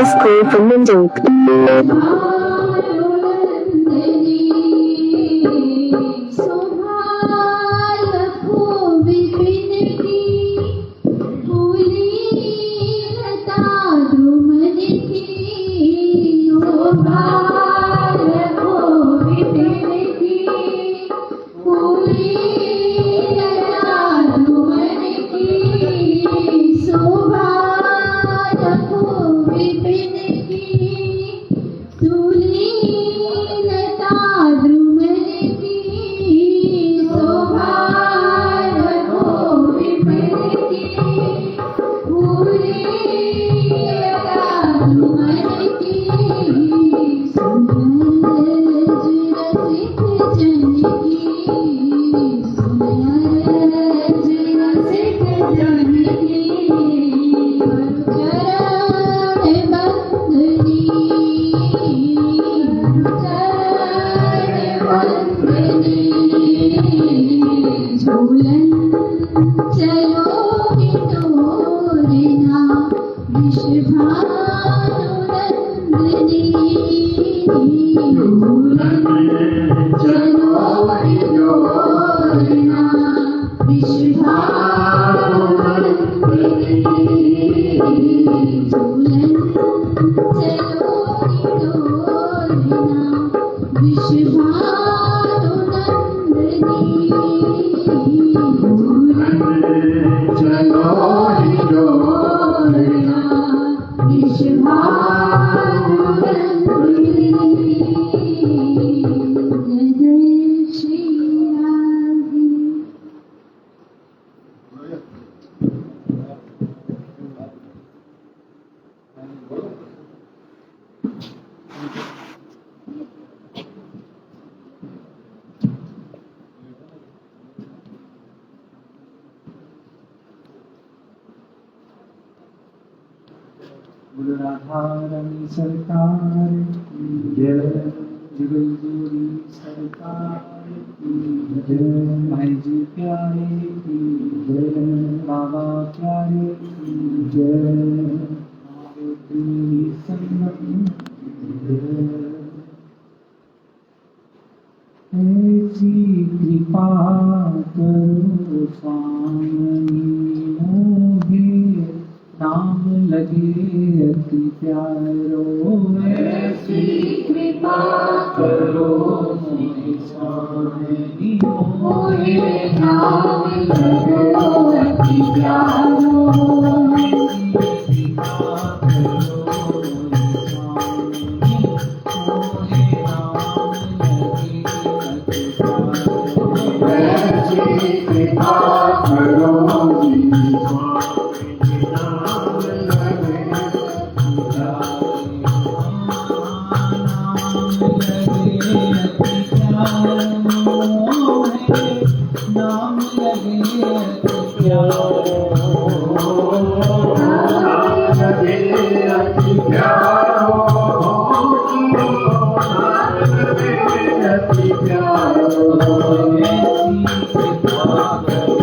School from Minduk. Radharani सरकार की जय, जुगलजोड़ी सरकार की जय, भाई जी प्यारे की जय, बाबा प्यारे की जय, आरती संगम की जय। ऐसी कृपा करो स्वामी मोहे नाम लगे अति प्यारो, ऐसी कृपा करो स्वामी मोहे नाम लगे अति प्यारो, ऐसी कृपा करो स्वामी मोहे नाम लगे अति प्यारो, ऐसी कृपा करो नाम लगे अति प्यारो, अति प्यारो, ऐसी कृपा करो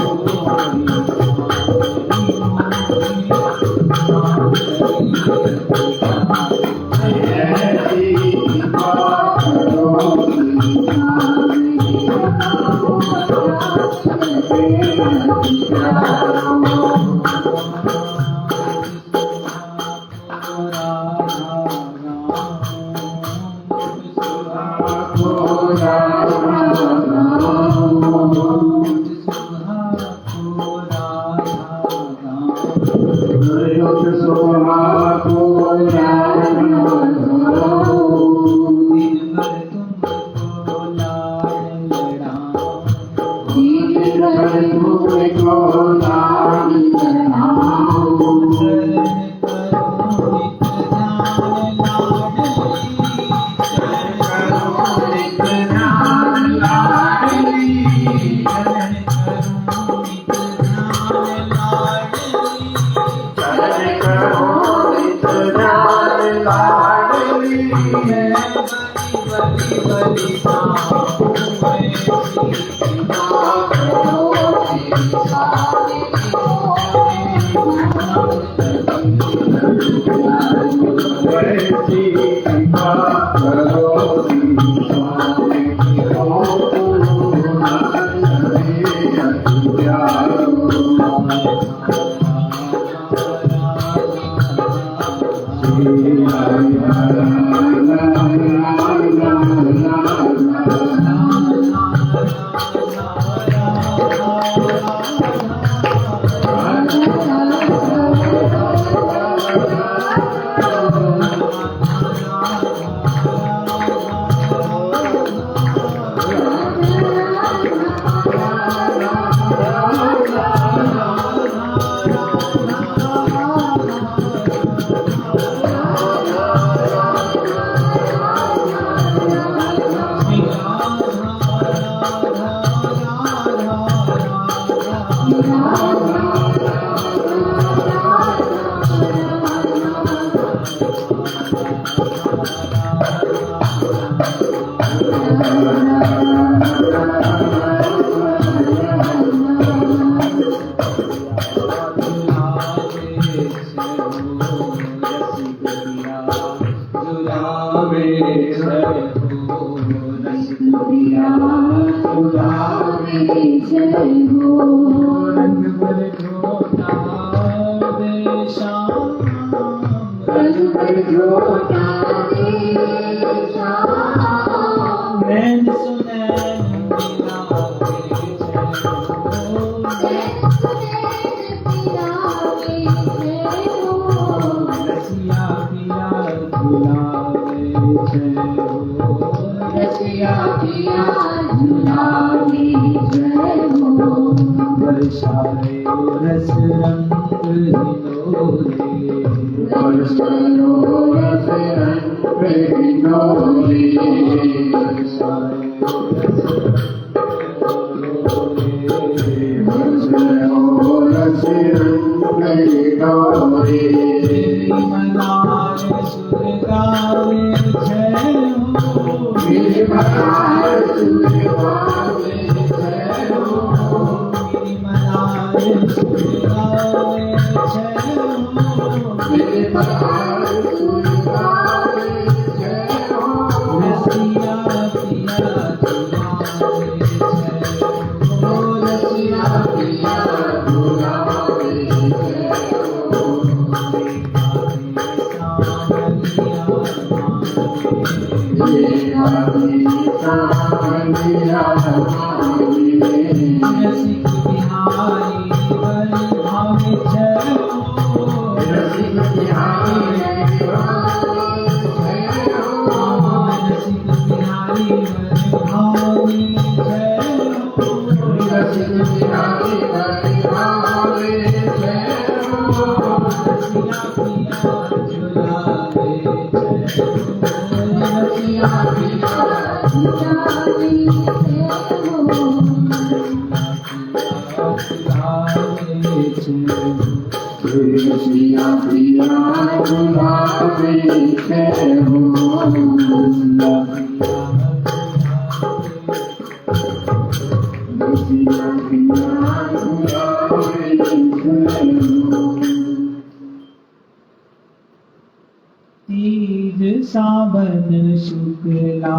तीज सावन शुक्ला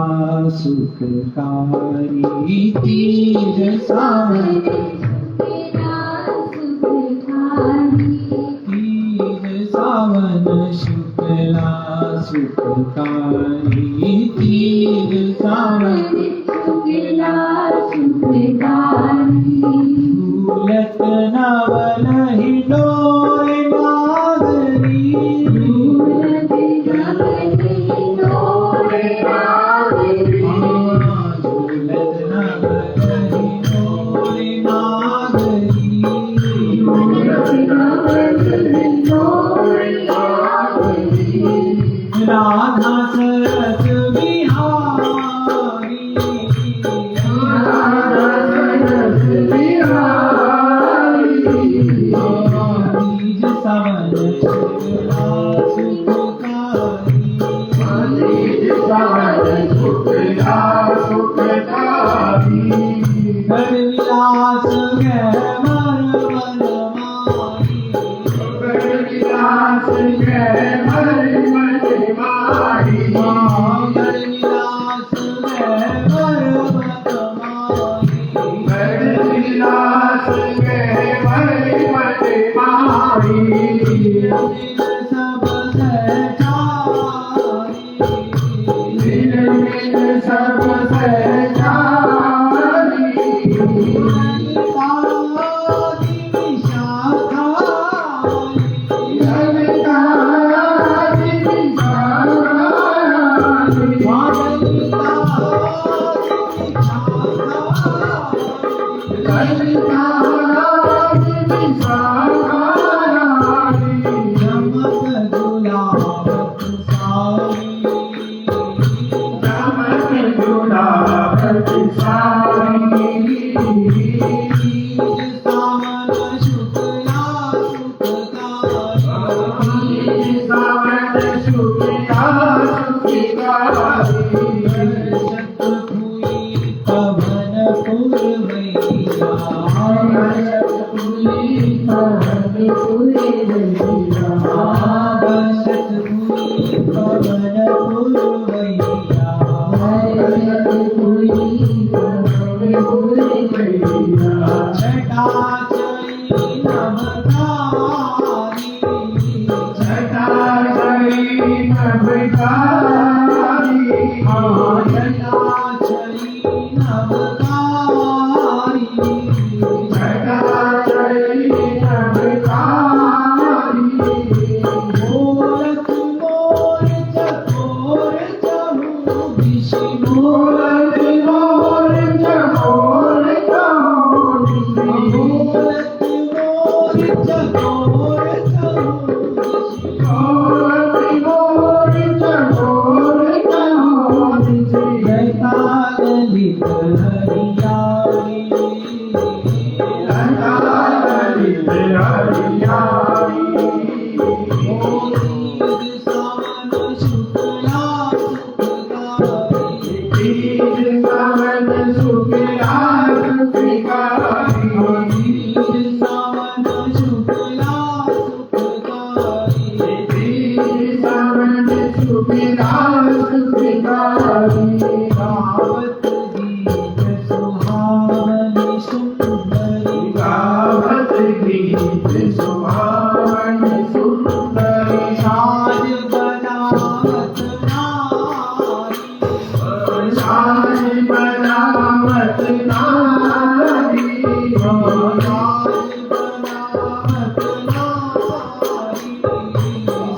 सुखकारी तीज सावन तीज सावन शुक्ला सुखकारी तीज सावन शुक्ला सुखकारी भूलत नवल हिडोय नाग सावन शुक्ला सुखकारी तीज सावन शुक्ला सुखकारी गण विलास गहवर मन माही गण विलास गहवर मन माही गण विलास गहवर मन माही गण विलास गहवर मन माही दिन सब सहचारी दिन दिन सब सहचारी ललितादि विशाखारी ललितादि विशाखारी ललितादि विशाखारी चमक गुलाबत सारी चमक गुलाबत सारी सावन शुक्ला सुखकारी सावन शुक्ला सुखकारी शतपुरी पवन पुरवैया शतपुरी पवन पुरवैया छटाचरी नभकारी छटाचरी नभकारी छटाचरी नभकारी छटाचरी नभकारी मोरत मोर चकोर चहु दिशि मोरत मोर चकोर चहु दिशि मोरत मोर चकोर चहु दिशि मोरत मोर चकोर चहु दिशि लता ललित हरियाली लता ललित हरियाली मोतीर सावन शुक्ला सुखकारी तीज सावन शुक्ला सुखकारी मोतीर सावन शुक्ला सुखकारी तीज सावन शुक्ला सुखकारी गावत गीत सुहावनी सुंदरी गावत गीत सुहावन सुंदरी साज बनावत नारी साज बनावत नारी साज बनावत नारी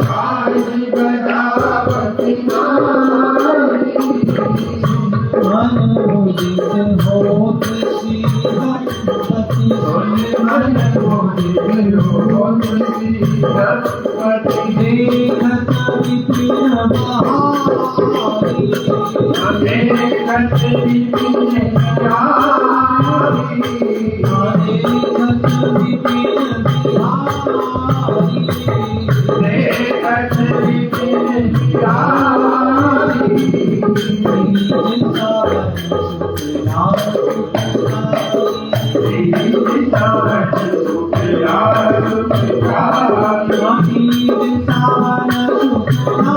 साज बनावत नारी मन मुदित होत श्री गणपति मन मोहित होत श्री गणपति देखत विपिन बहारी देखत विपिन बिहारी देखत विपिन बिहारी देखत विपिन बिहारी तीज सावन शुक्ला सुखकारी तीज सावन शुक्ला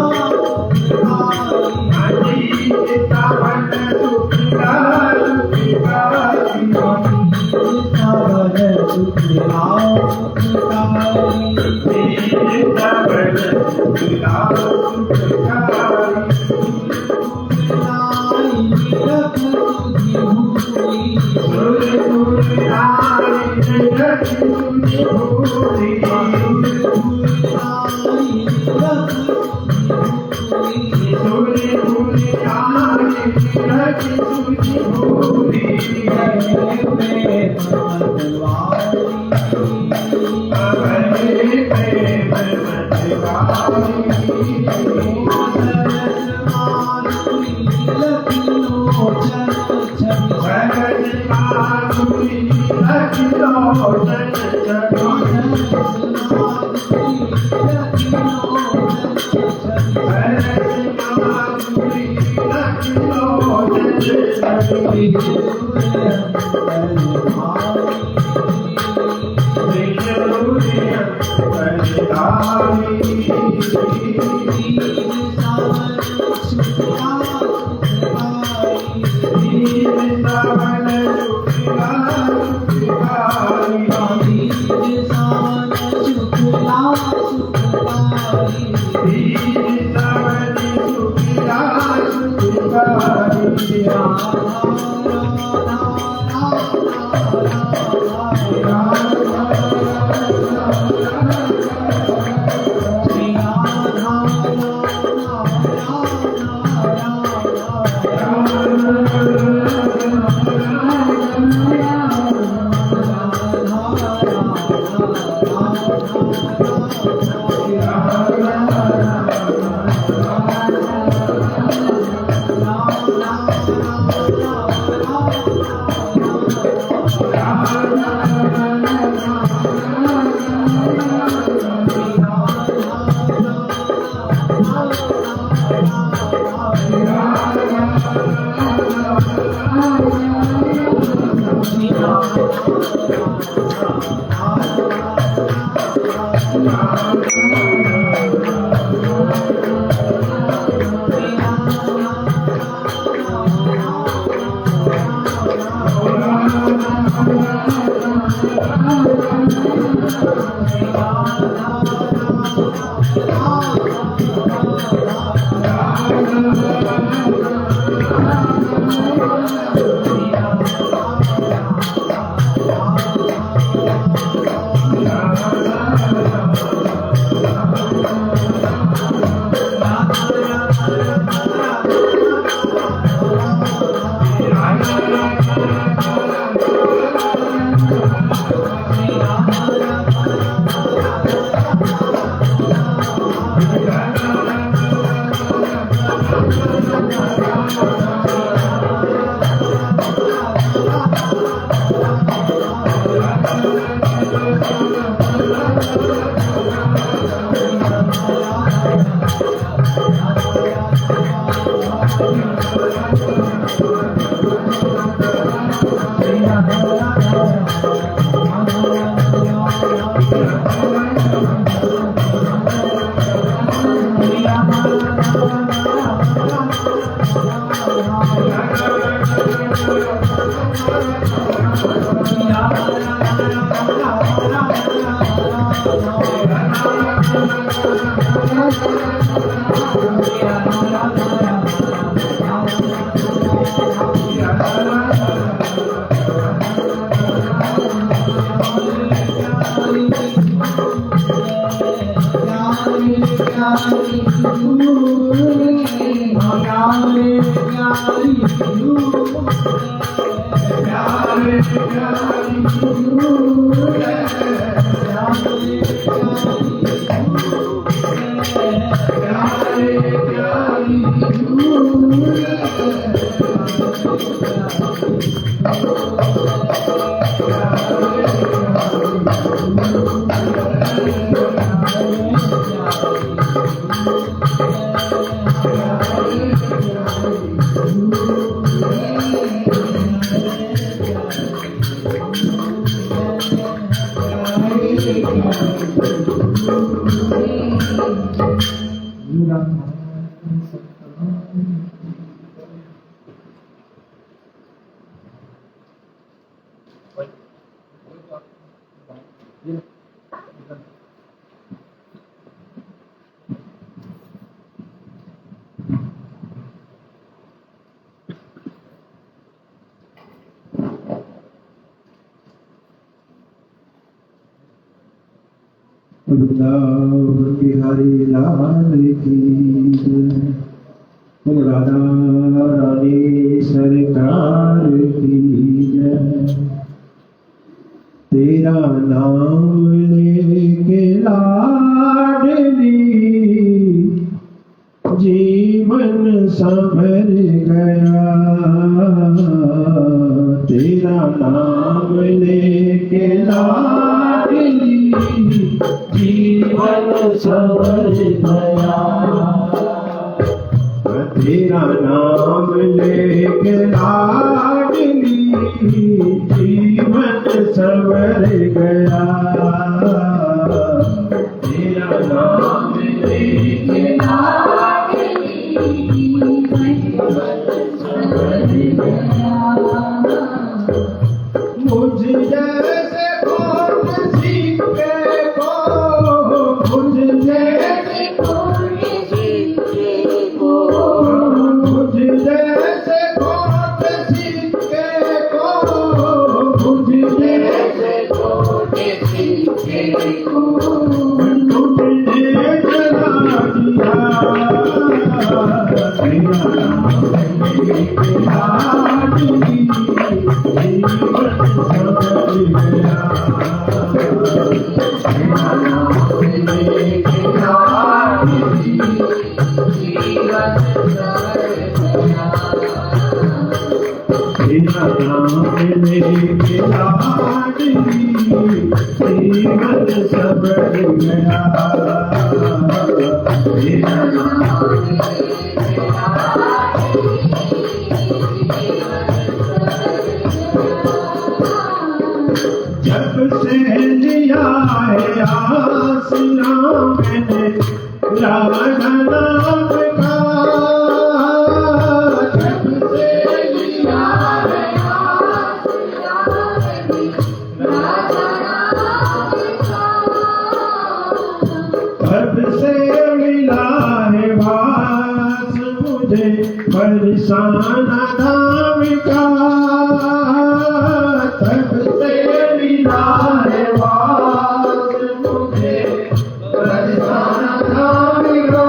Thank you. वृंदावन बिहारी लाल की जय, राधा रानी सरकार की जय। तेरा नाम लेके लाडली जीवन संभर गया, तेरा नाम लेके लाडली जीवन जीवन सवर गया। तेरा नाम लेके लाडली जीवन सवर गया। तेरा नाम लेके लाडली जीवन सवर गया। मुझ जैसे खोट सीखे को, मुझ जैसे खोट सीखे को, मुझ जैसे खोट सीखे को, मुझ जैसे खोट सीखे को तुमने जला दिया। तेरा नाम लेके लाडली जीवन सवर गया। तेरा नाम लेके लाडली जीवन सवर गया। तेरा नाम लेके लाडली जीवन सवर गया। तेरा नाम जब से लिया है आसरा मैंने राधा नाम का। जब से लिया है आसरा मैंने राधा नाम का। तब से मिला है वास मुझे बरसाना नाम का। तब से मिला है वास मुझे बरसाना नाम का।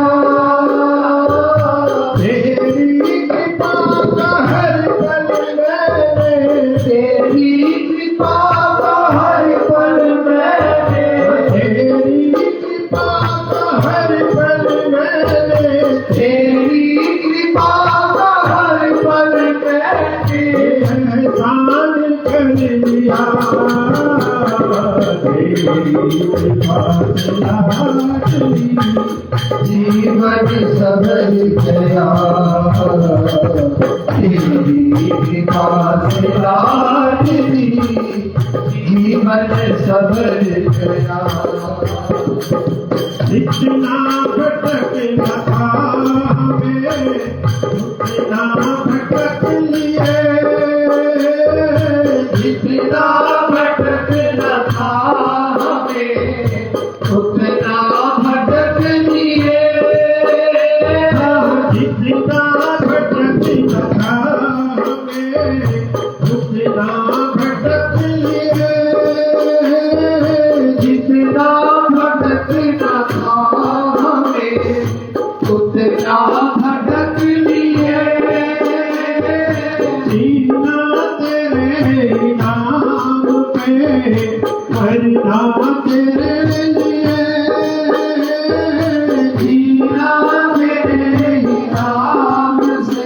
तेरी कृपा का हर पल मैंने, तेरी कृपा का हर पल मैंने, तेरी कृपा का हर पल मैंने, तेरी कृपा का हर पल मैंने एहसान कर लिया। तेरी कृपा से लाडली जीवन सवर गया। तेरी कृपा से लाडली जीवन सवर गया। जितना भटकना था हमें उतना भटक लिए। जितना भटकना था हमें उतना भटक लिए। जितना भटकना था हमें उतना भटक लिए। जितना भटकना था हमें उतना भटक लिए। जीना तेरे नाम पे मरना तेरे लिए। जीना तेरे नाम से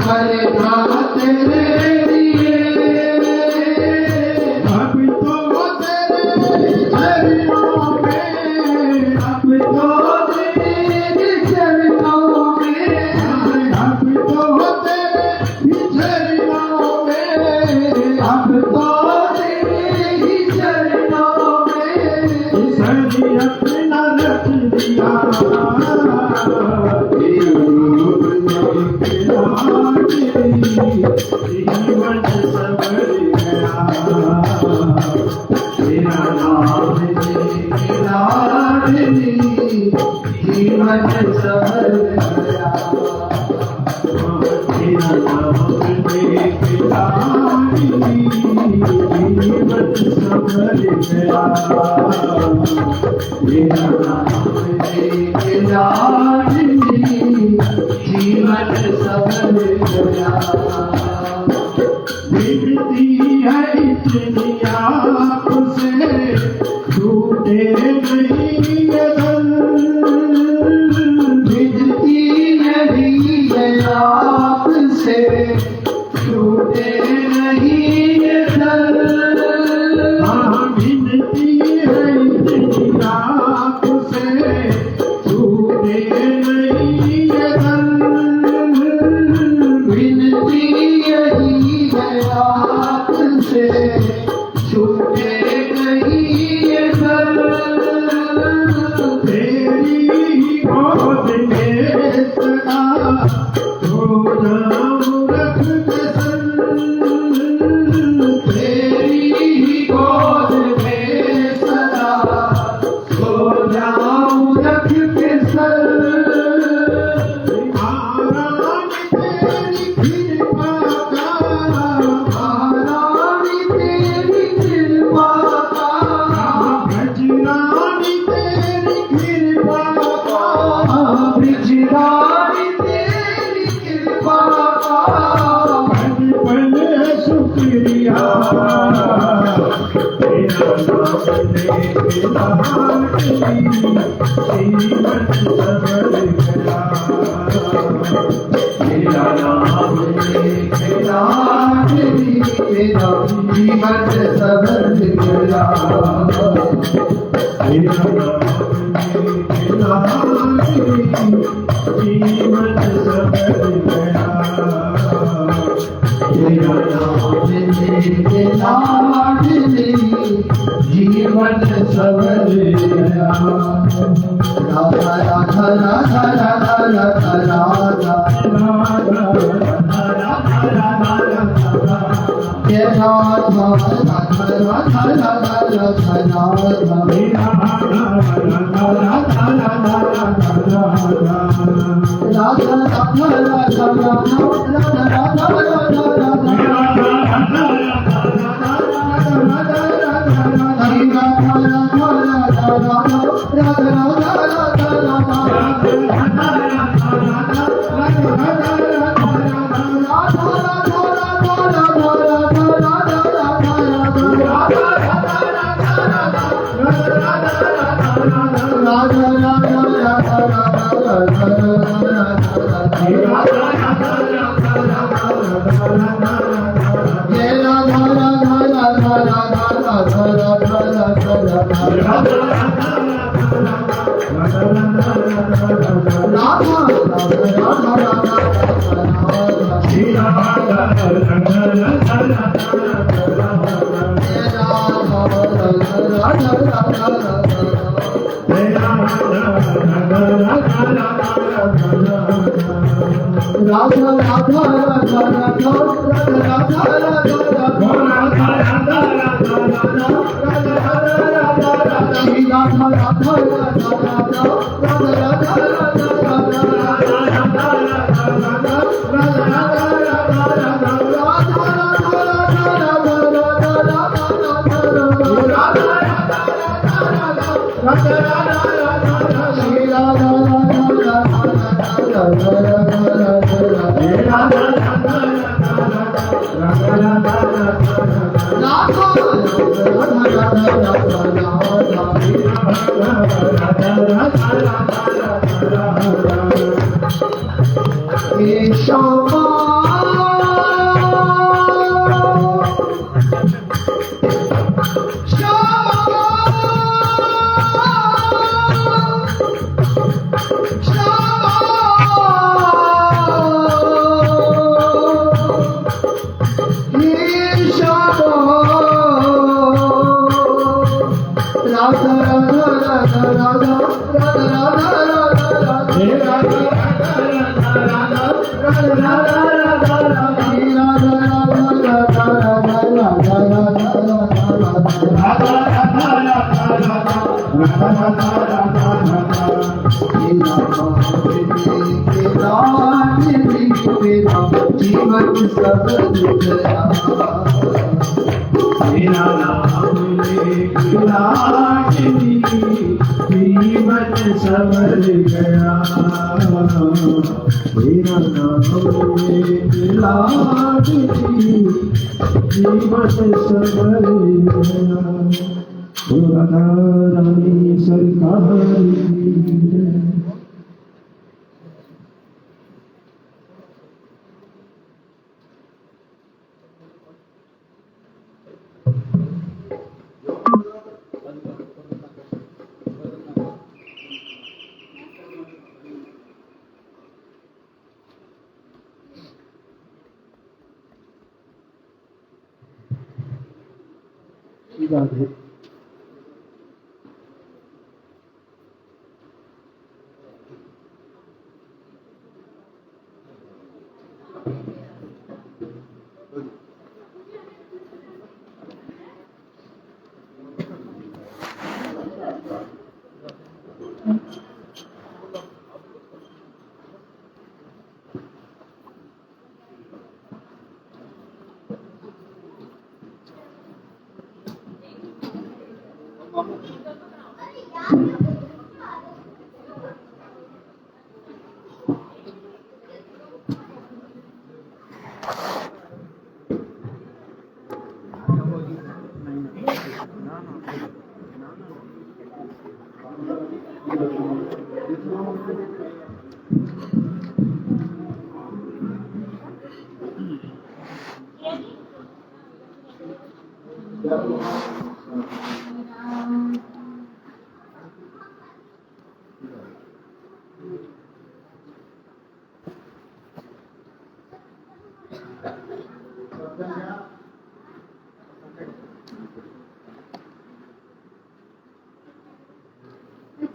मरना तेरे लिए। अब तो तेरे चरणों में, अब तो तेरे चरणों में, अब तो तेरे चरणों में, अब तो तेरे चरणों में सभी अपना रख दिया। जीवन सवर गया। तेरा नाम लेके लाडली जीवन सवर गया। तेरा नाम लेके लाडली जीवन सवर गया। तेरा नाम लेके लाडली जीवन सवर गया। बिगती है इतनी आपसे छूटे नहीं ये दिल। बिगती नहीं है आपसे छूटे नहीं ये दिल। हाँ बिगती है इतनी जीवन सबर गया राधा राधा राधा राधा राधा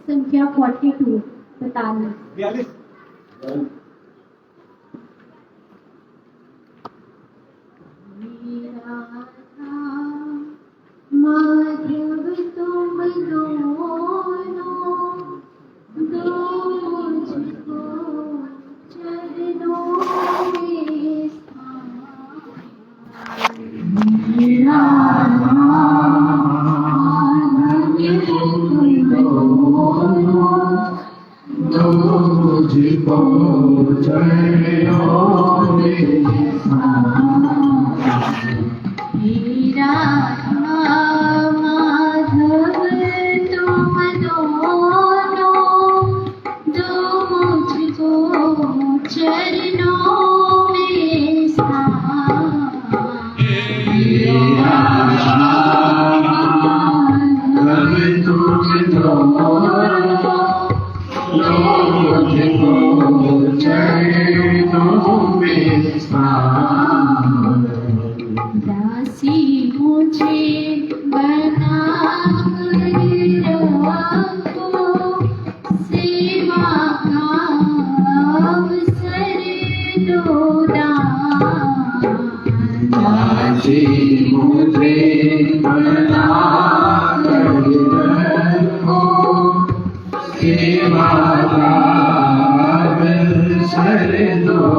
संख्या 42 बताना। 42 माधव तुम दोनों दो मुझको चरणों में मुझको चरणों में माधव तुम दोनों दो मुझको चरणों में दासी मुझे बना रखो सेवा का अवसर दो दासी मुझे बना रखो सेवा का अवसर दो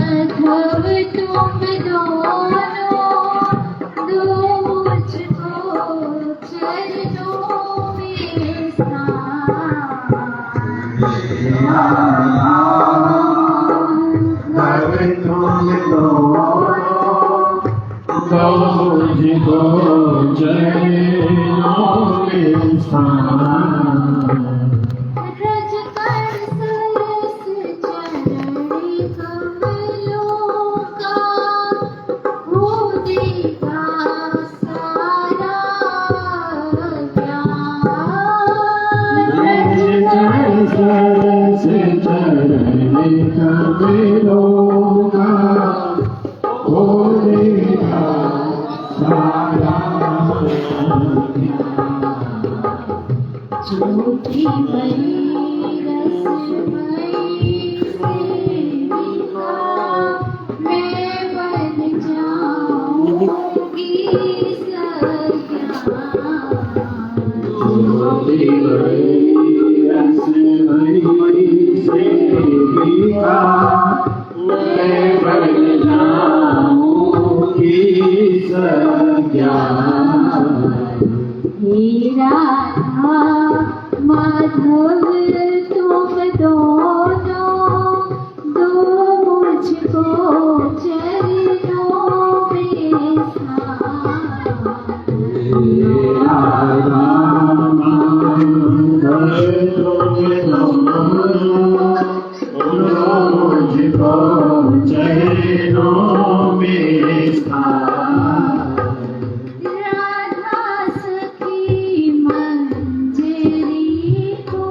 माधव तुम दोनों दो मुझको चरणों में रज कर सरस चरण कमलों का हो देगा सारा ज्योति भरी रसमयी सेविका मैं बन जाऊंगी राधा माधव तुम दोनों दो मुझको चरणों में राधा सखी मंजरी को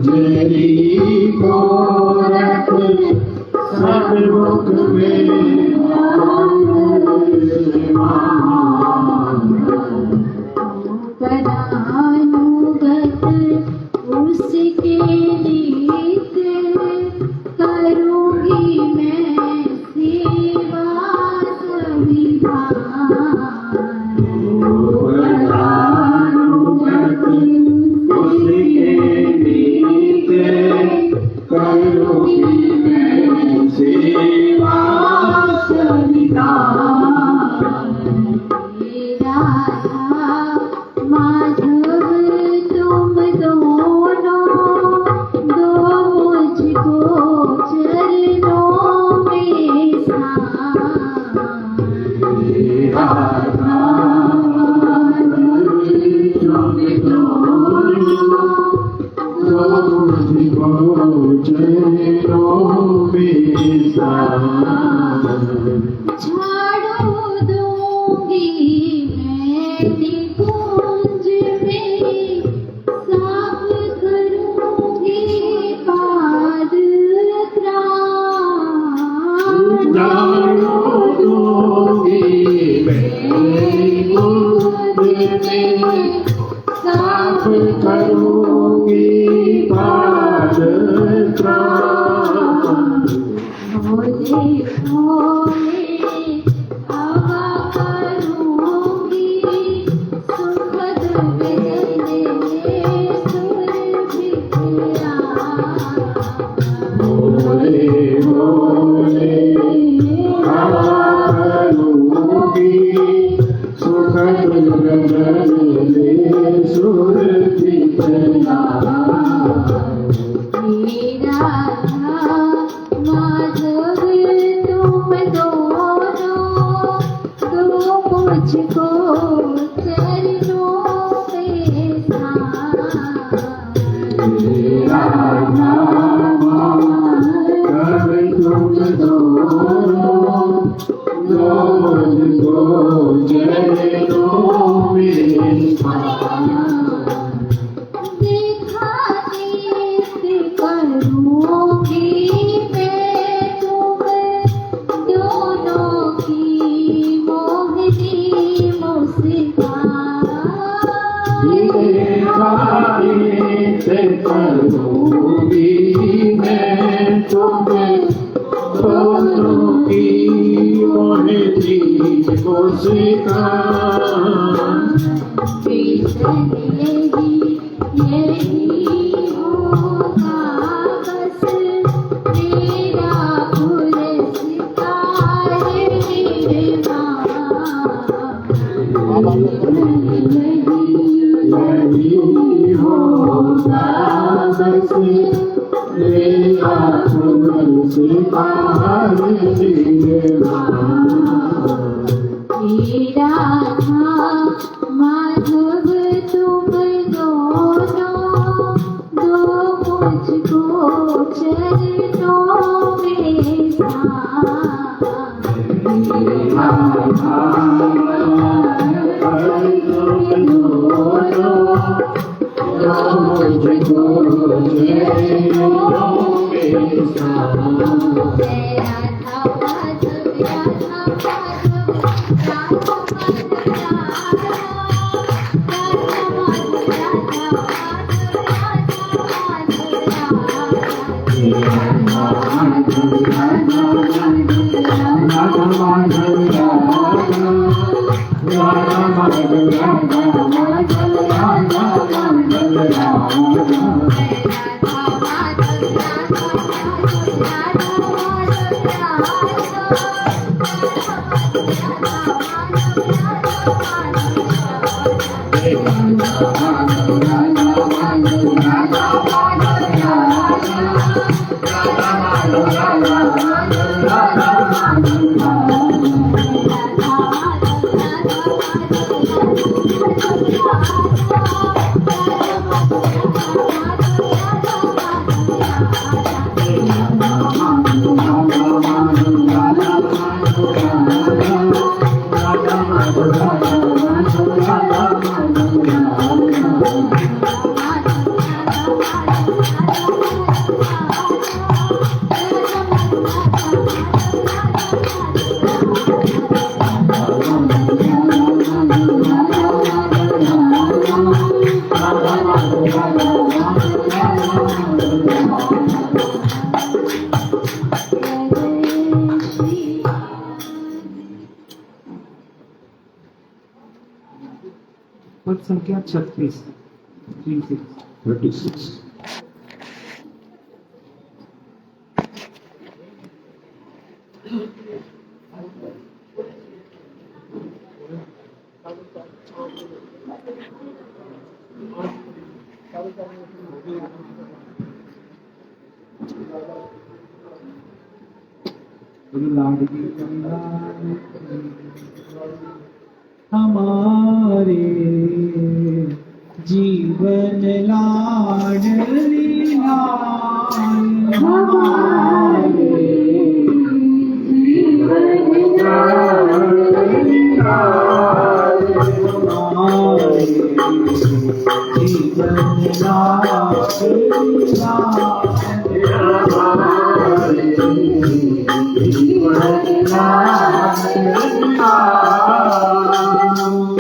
गुजरी गोरख सन्मुख में परानुगत उसके नीत करूँगी मैं सेवा माधव तुम दोनों दो मुझको चरणों में झाड़ू दूंगी मैं निकुंज में साफ करूंगी पाद साफ करूंगी पाद भोले भोले हवा करूंगी सुखद मिलने सुर बिखरा भोले भोले हवा करूंगी सुखद मिलने सुर बिखरा मेरा माधव तुम दोनों दो मुझको चरणों में देखा देख करूंगी मैं तुम दोनों की मोहनी मुस्कान करूंगी मैं तुम्हें दोनों की मोहती मुस्कान यही होगा बस मेरा पुरस्कार यही होगा बस मेरा पुरस्कार मेरा माधव तुम दोनों दो मुझको चरणों में पद संख्या 36 36 लाडली हमारे जीवन लाडली हमारे जीवन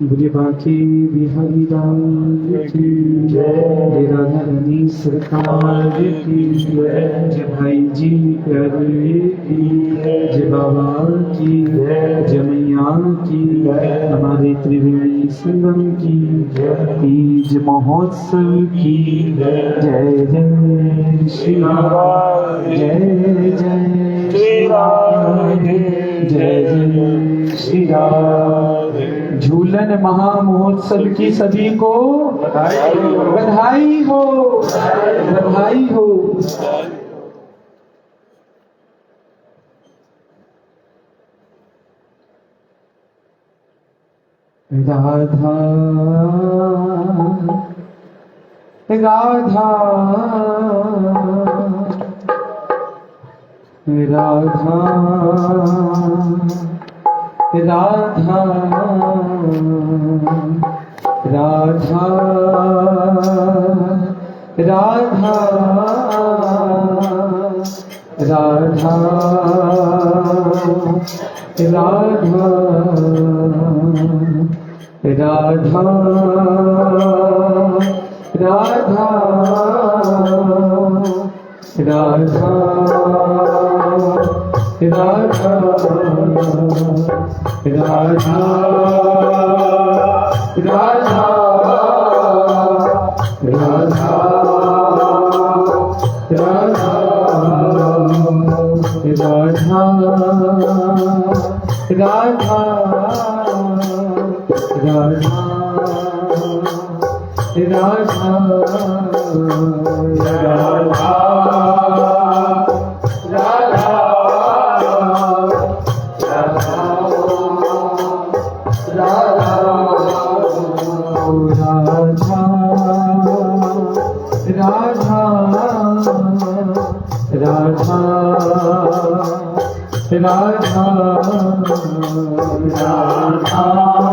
बोलिए बाकी बिहारी लाल की जय, राधा रानी सरकार की जय, भाई जी प्यारे की जय, बाबा की जय, मैया की हमारे त्रिवेणी संगम की तीज महोत्सव की जय जय श्री राम, जय जय श्री राम, जय जय श्री राम। झूलन महामहोत्सव की सभी को बधाई हो, बधाई हो। राधा राधा राधा राधा राधा राधा राधा राधा राधा राधा राधा राधा राधा राधा राधा राधा राधा राधा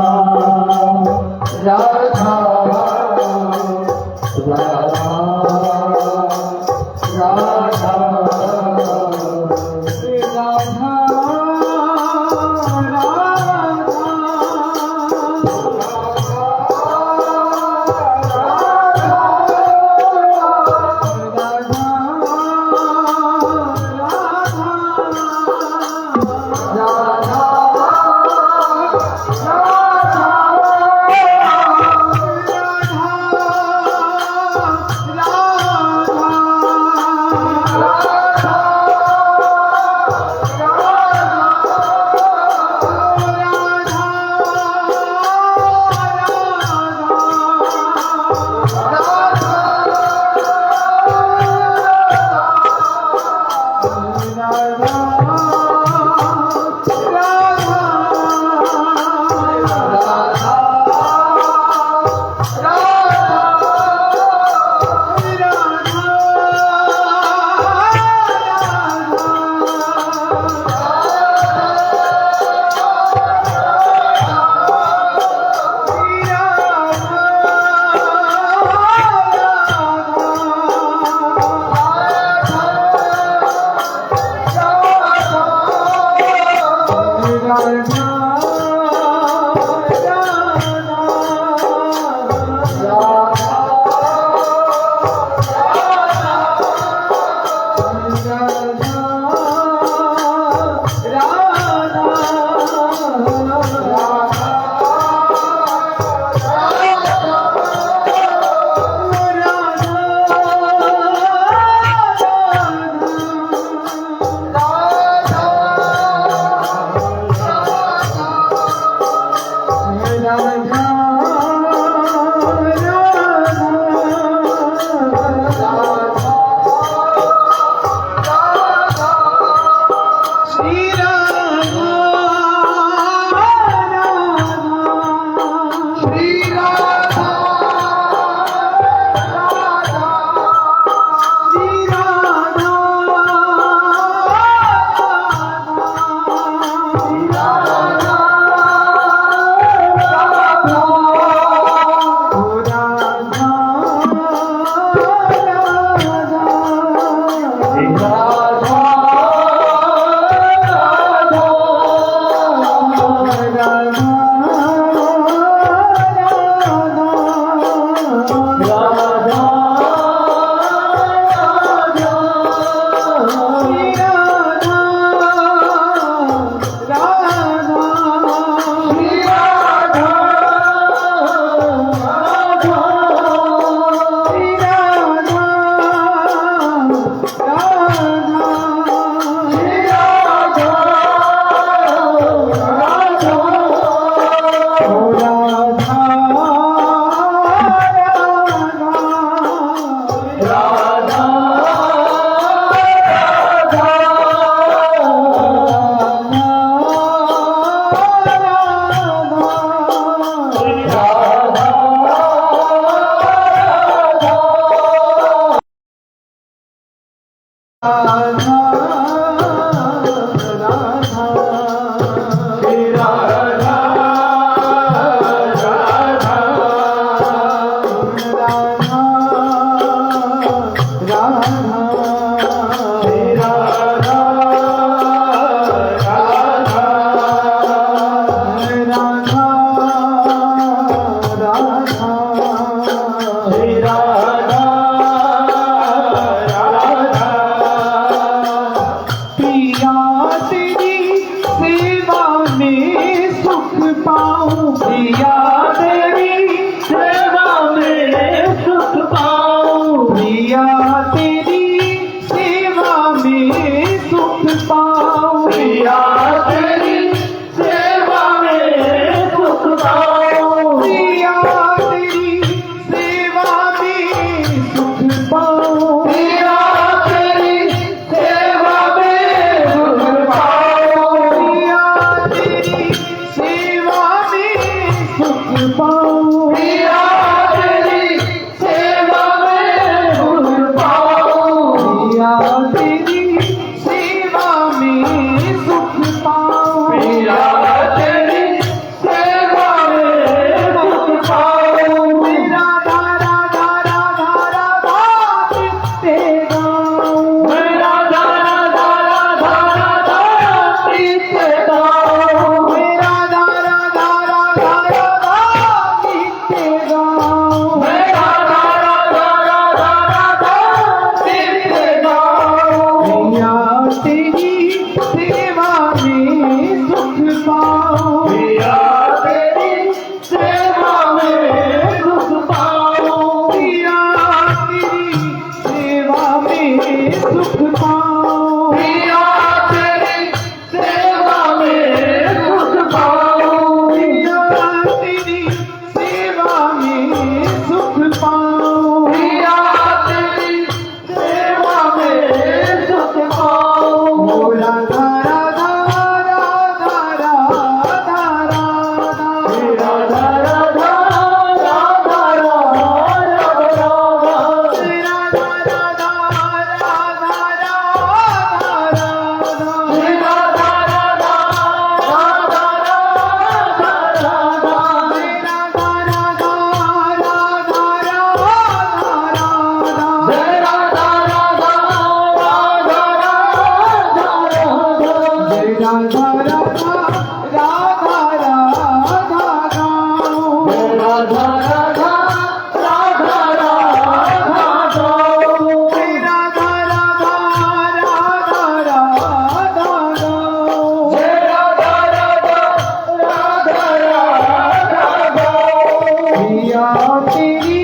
तेरी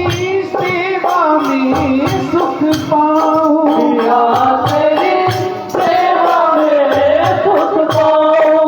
सेवा में सुख पाऊं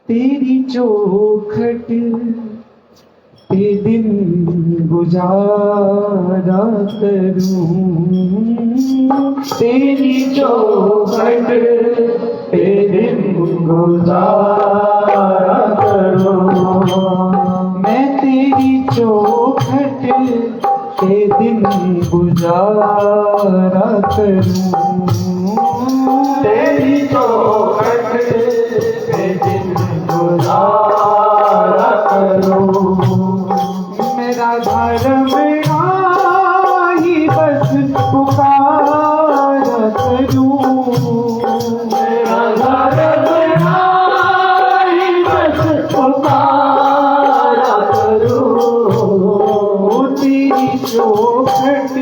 तेरी चौखट पे दिन गुजारा करूं, तेरी चौखट पे दिन गुजारा करूं, मैं तेरी चौखट पे दिन गुजारा करूं, तेरी चौखट पे दिन गुजारा करूं, मेरा धर्म ही बस पुकारा करूं, मेरा धर्म ही बस पुकारा करूं, तेरी चौखट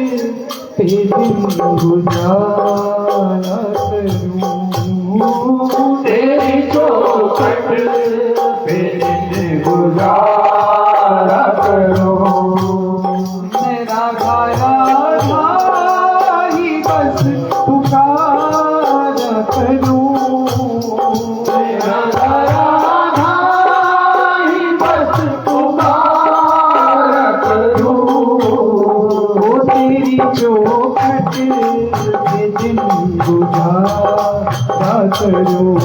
पे दिन गुजारा करूं, तेरी चौखट पे दिन गुजारा करूं, मेरा घरा ही बस पुकारा करूं, मेरा घरा ही बस पुकारा करूं, तेरी चौखट पे दिन गुजारा करूं,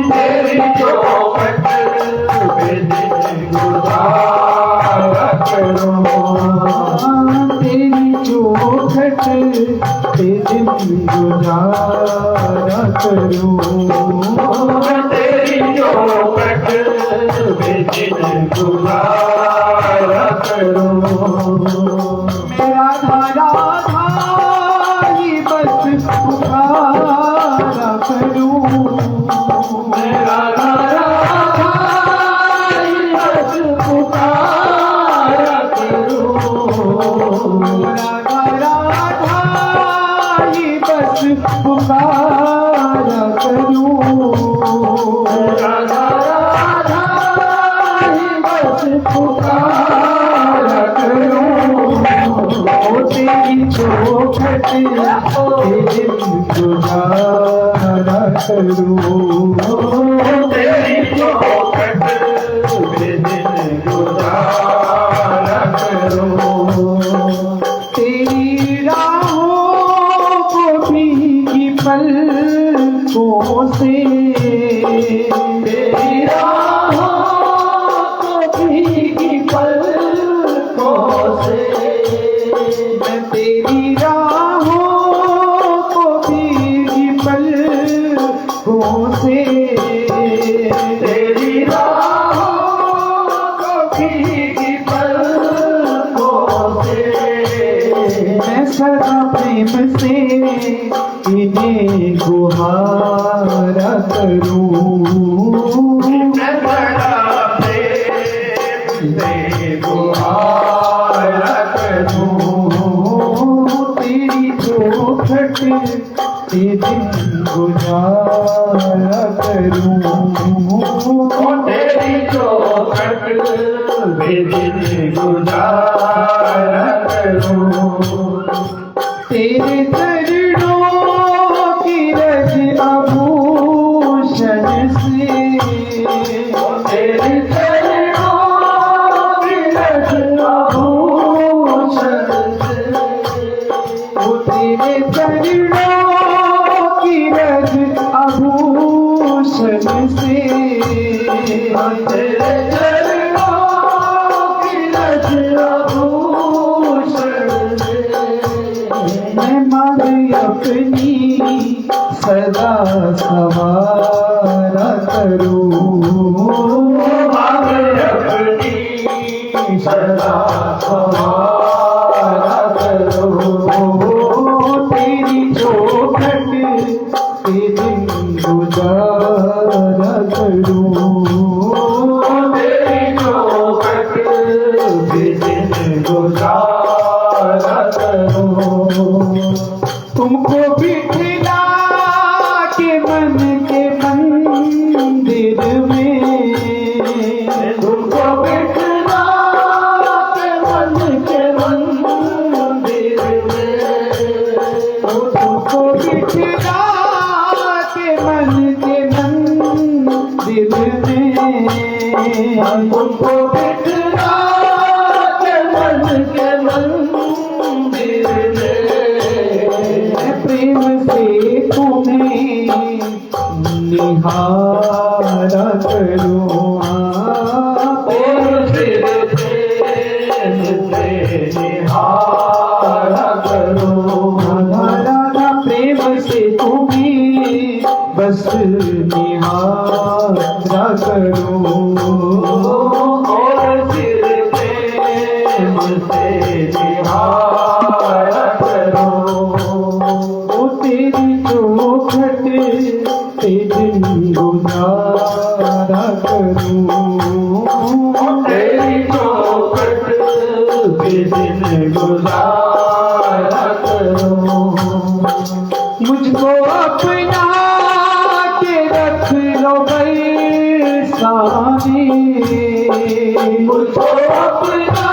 तेरी चौखट पे दिन गुजारा करूं, तेरी चौखट पे दिन गुजारा करूं, तेरी चौखट पे दिन गुजारा करूं, मेरा धारा ही बस पुकारा करूं, मेरा धारा ही बस पुकारा करूं, मेरा धारा ही बस पुकारा करूं, मेरा धारा ही बस पुकारा करूं, तेरी चौखट पे दिन गुजारा करूं, तेरी चौखट पे दिन गुजारा करूं, तेरी राहों को भीगी पलकों से, तेरी राहों को भीगी पलकों से, मैं तेरी राहों को भीगी पलकों से, तेरी राहों को भीगी करूं तेरी चौखट पे दिन गुजारा करूं तेरे चरणों की रज आभूषण से तेरे चरणों की रज आभूषण से वो तेरे चरणों की रज आभूषण से तेरे चरणों की रज आभूषण से मैं मांग अपनी सदा सवारा करूं मांग अपनी सदा सवारा करो तेरी चौखट पे दिन गुजारा करूं तेरी चौखट पे दिन गुजारा करो तुमको बिठला के मन के मंदिर में तुमको बिठला के मन के मंदिर में तुमको बिठला के मन के मंदिर में तुमको बिठला के मन के मंदिर में मैं प्रेम से तुम्हें निहारा करूं और फिर प्रेम से निहारा करो राधा प्रेम से तुम्हें बस निहारा करूं और फिर प्रेम से निहारा करो वो तेरी चौखट पे दिन गुजारा करूं तेरी चौखट पे दिन गुजारा करो मुझको अपना के रख लो बरसाने मुझको अपना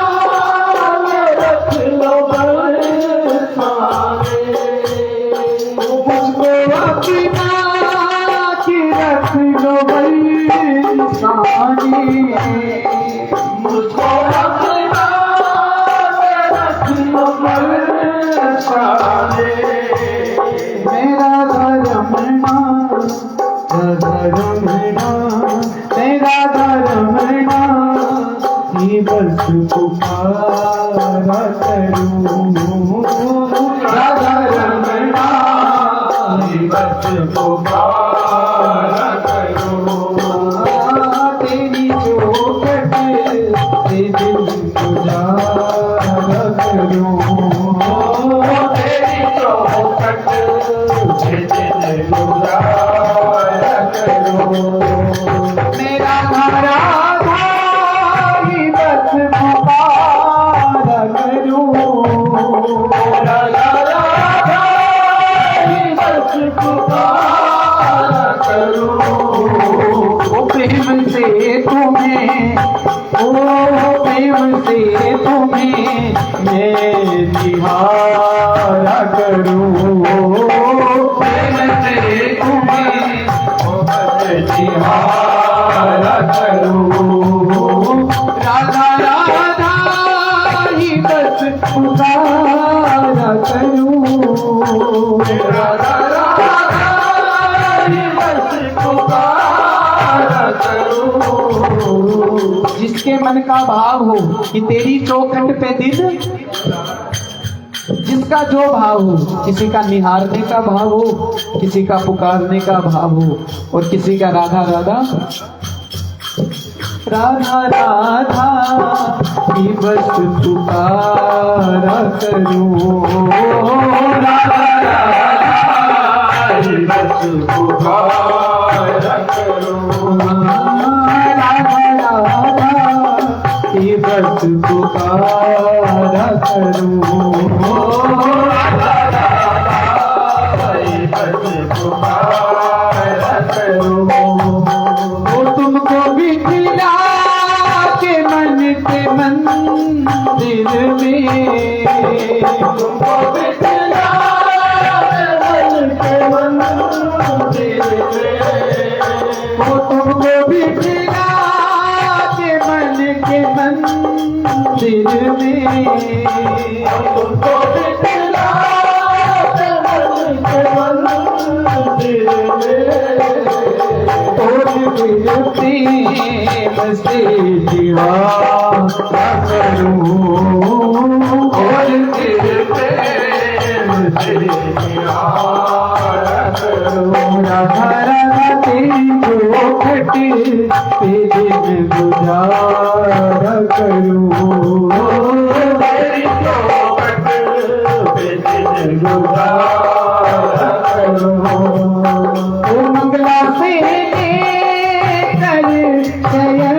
रख लो बरसाने मुझको अपना के रख लो बरसाने मुझको अपना रख लो बरसाने मेरा धर्मना मेरा धर्मना ही बस पुकारा करूं राधा रमणा बस पुकारा करो तेरी चौखट पे दिन गुजारा करूं तेरी चौखट पे दिन गुजारा करो मेरा घरा भाई बस पुकारा करूं ओ प्रेम से तुम्हें मैं निहारा करूं प्रेम से तुम्हें निहारा करूं राधा राधा ही बस पुकारा करूं राधा राधा बस पुकारा करूं जिसके मन का भाव हो कि तेरी चौखट पे दिन जिसका जो भाव हो किसी का निहारने का भाव हो किसी का पुकारने का भाव हो और किसी का राधा राधा राधा राधा की बस पुकारा करूं राधा बस पुकारा करो राधा राधा की बस पुकारा करूं बस पुकारा करो तुमको बिठला के मन के मंदिर में, तुमको बिठला के मन के मंदिर में, और फिर प्रेम से दीवार करूं, और फिर प्रेम से प्यार करूं। राधा राधा तेरी चौखट पे दिन गुजारा करूं, तेरी चौखट पे दिन गुजारा करूं। ओ मंगला से कर शयन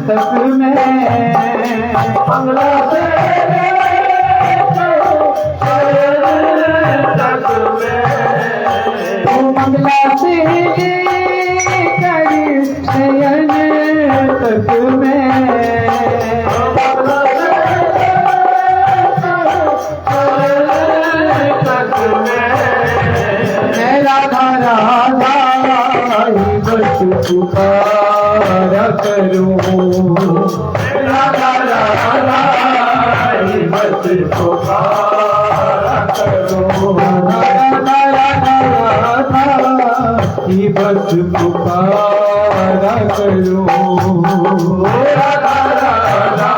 तक मैं, मंगला से तक में, ओ मंगला से कर शयन तक मैं, मैं राधा राधा ही बस पुकारा करूं, राधा राधा बस पुकारा करो। राधा राधा ही बस पुकारा करूं, राधा राधा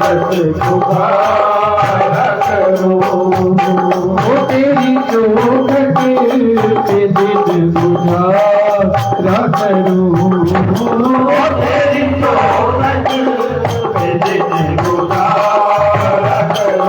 बस पुकारा करो। ओ तेरी चौखट पे दिन गुजारा करूं, तेरी चौखट पे दिन गुजारा करो।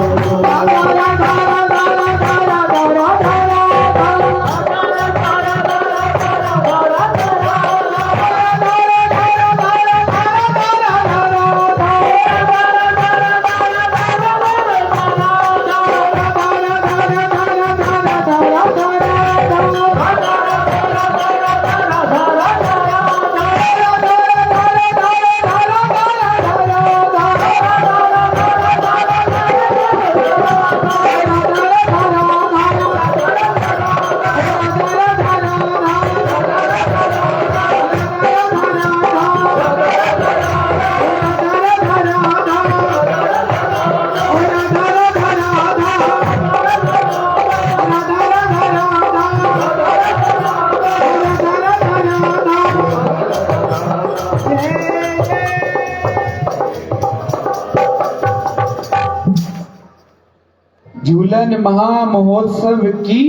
झूलन महामहोत्सव की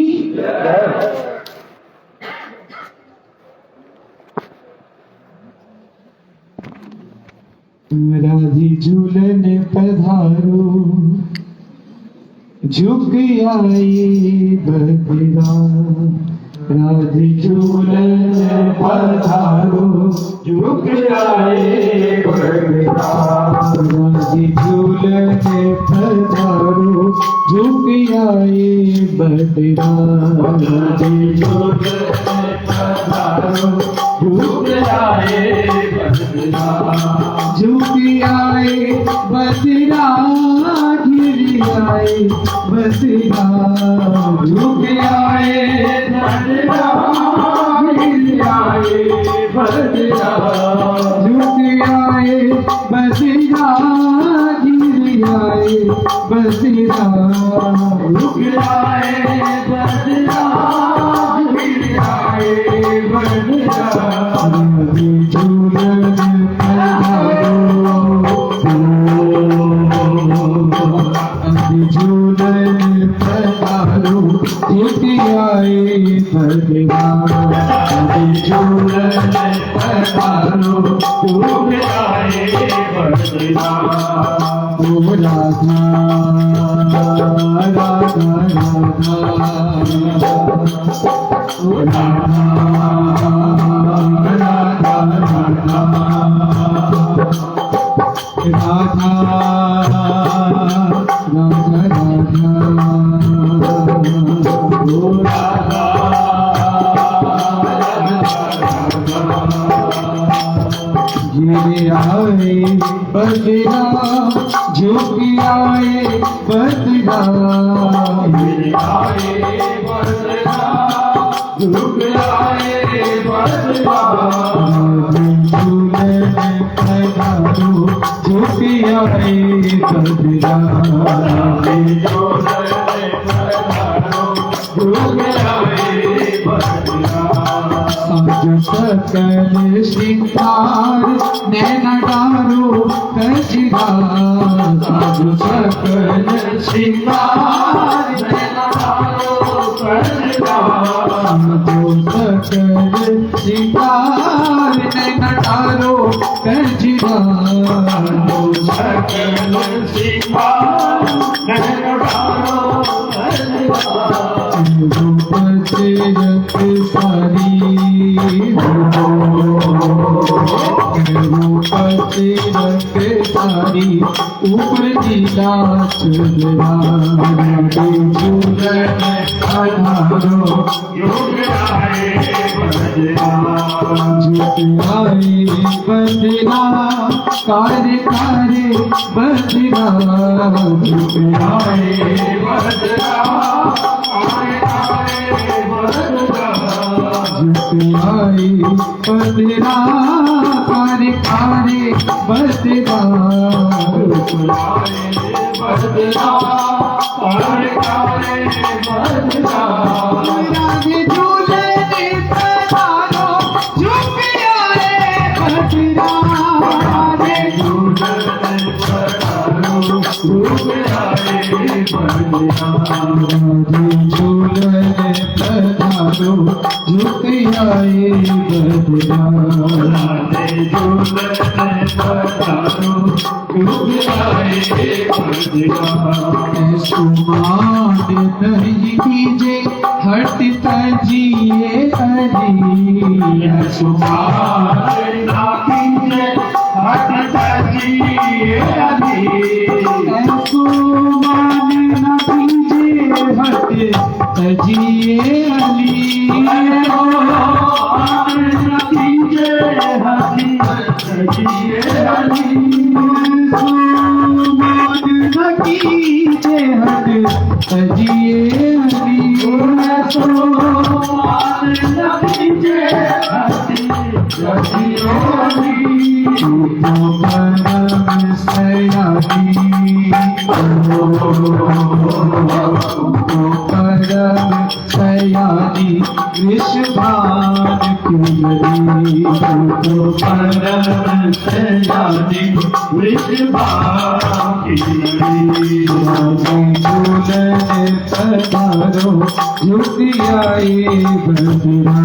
राधी झूलन पधारो, झुक आई बदरा, राधी झूलन पधारो, झुक आए बरदा, राधी झूलन पधारो, झुक आई बदरा, राधी झुक पधारो, झुक आए बरदा, झुक आए बदरा, गिर आए बदरा, झुक आए बरदा, गिर आए बरदा, झुक आए बदरा, गिर आए बदरा, झुक आए बरदा, गिर आए बरदा, राधी झूलन पधारो, राधी झूलन पधारो, झुक आए बदरा, राधी झूलन पधारो, झुक आए बरदा, ओ राधा राधा राधा, ओ राधा राधा राधा, राधा राधा राधा, ओ राधा गिर आए बदरा, झुक आए बदरा, गिर आए बरदा, झुक आए सकल श्रृंगार नैन डारो कजरा साधु सकल श्रृंगार नैन डारो कजरा साधु सकल श्रृंगार नैन डारो कजरा सकल श्रृंगार नैन डारो कजरा रूप तेरत सारी रूप तेरत सारी ऊपर नीला चंद्रा झूलन अधारो योग आए बदला जुटाए बदला कार्य कार्य बदला जुटाए बदला आए आए बदला जुटाए बदला कार्य कार्य बदला बदला आए आए बदला राधे झूलने पधारो झुक आए बदला राधे झूलने पधारो झुक आए बदला सुमान नहीं कीजे हट तजिए हरी सुमान सुमान नहीं कीजे हट तजिए अली कीजे हट तजिए परम सयानी विश्वान कुमरी परम सयानी विश्वान झूलने पधारो झुक आए बदला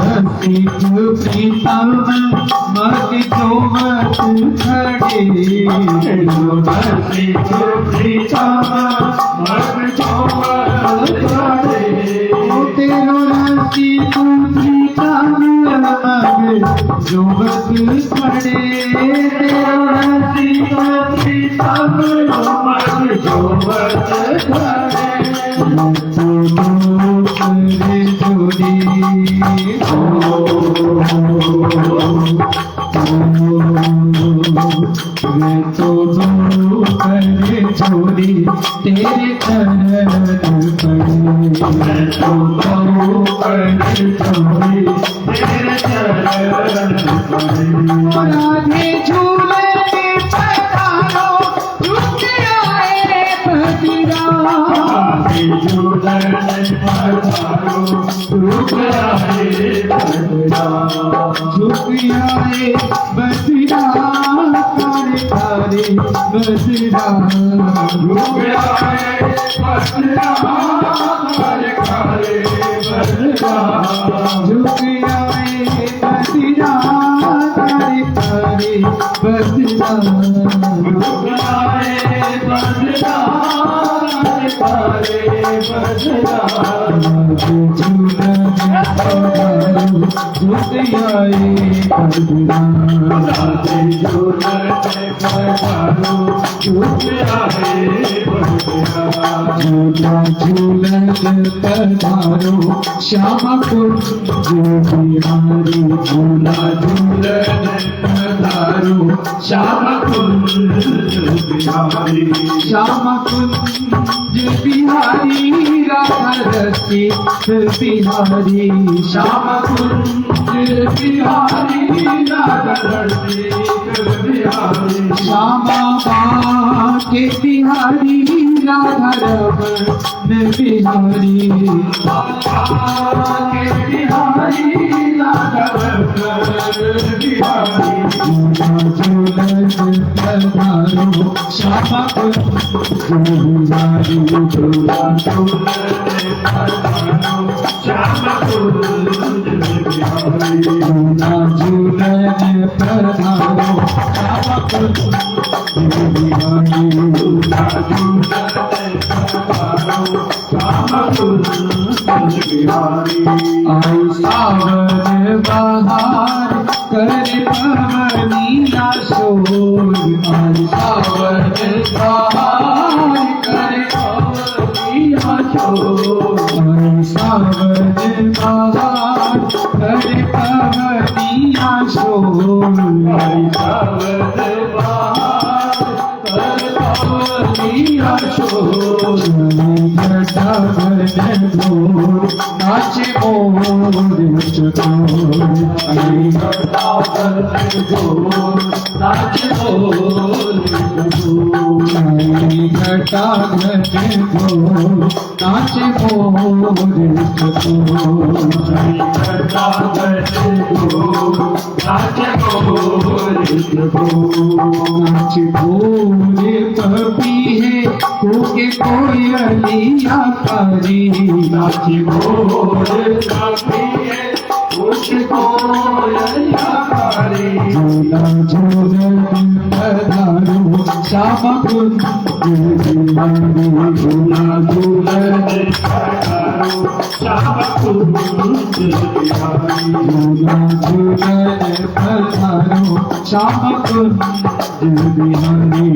रसिक प्रीतम मत जो मत खड़े रसिक प्रीतम मत जो मत खड़े तेरो रसिक प्रीतम मत जो मत खड़े तेरो रसिक प्रीतम मत जो मत खड़े छोड़ी तेरे चरण पड़े राधे झूलने पधारो झुक आए बदला झुक आए बदला तारे तारे बदला झुक आए बदला तारे तारे बदला झूलने पधारो झुक आए बदला झूला झूलन पधारो श्याम कुंज बिहारी झूला झूलन पधारो श्याम कुंज बिहारी श्याम कुंज बिहारी राधा रसिक बिहारी श्याम कुंज बिहारी राधा रसिक बिहारी श्यामा के बिहारी राधा रमन बिहारी के बिहारी राधा रमन बिहारी झूलन पधारो श्याम कुंज बिहारी झूला श्याम कुंज बिहारी झूला झूलन पधारो श्याम कुंज बिहारी आई सावन बहार कर पवनिया शोर आई सावन बहार कर पवनिया शोर आई सावन बहार कर पवनिया शोर आई सावन बहार कर पवनिया शोर नाचे मोर चकोर आई घटावर गोर नाचे मोर चकोर आई घटावर गोर नाचे मोर चकोर आई घटावर गोर नाचे मोर चकोर नाचे भोरे पपी है कोके कोयलिया करी नाची भोर कपिए उसको यकारी झूला झूलन पधारो श्याम कुंज बिहारी झूला झूलन पधारो श्याम कुंज बिहारी झूला झूलन पधारो श्याम कुंज बिहारी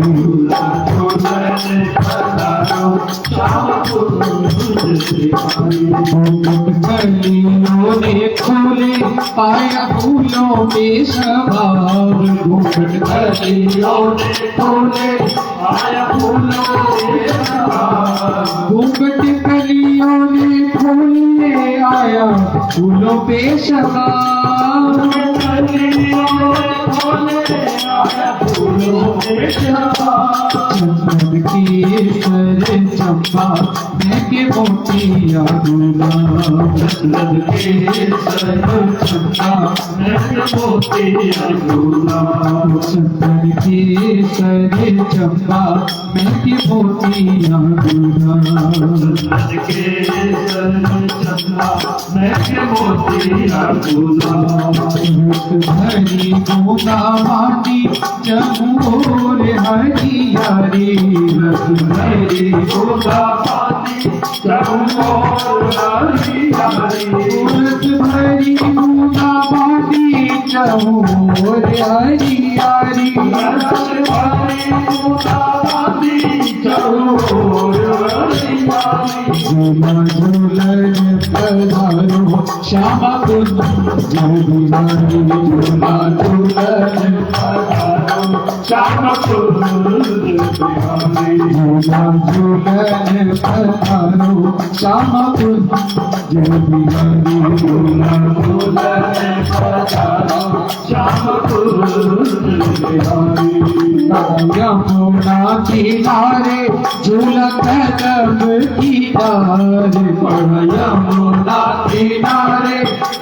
झूलन पधारो श्याम कुंज बिहारी कलियों ने खोले पाया फूलों में स्वभाव घूमट कलियों ने खोले आया फूलों के घूमट कलियों ने खोले आया फूलों पे शबाब कलियों ने खोले आया फूलों के चंदन की सर चंपा महके मोतिया गुलाब चंदन के सर चंपा महके मोतिया गुलाब चंदन की सर चंपा महके मोतिया गुलाब चंदन के सर चंपा महके मोतिया गुलाब हरी गूंगा माटी चमोर हरियारी हरी गोगा पानी चमोर हरियारी हरी गूंगा माटी चमोर हरियारी झूला झूलन पधारो श्याम कुंज बिहारी झूला झूलन श्याम कुंज बिहारी झूला झूलन पधारो श्याम कुंज बिहारी झूला झूलन पधारो श्याम कुंज बिहारी यमुना किनारे झूला कदम किनारे यमुना किनारे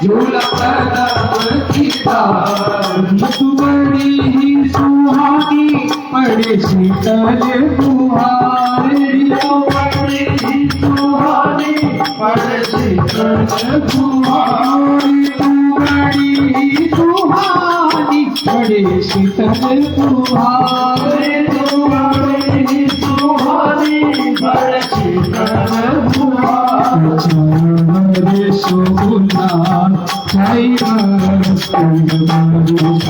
झूला कदम किनारे तू बड़ी ही सुहानी पड़े शीतल फुहारे तो बड़ी ही सुहानी पड़े शीतल फुहारे तू बड़ी ही सुहानी पड़े शीतल फुहारे तो बड़ी ही सुहानी पड़े शीतल हरे सोना छाई हरे सोना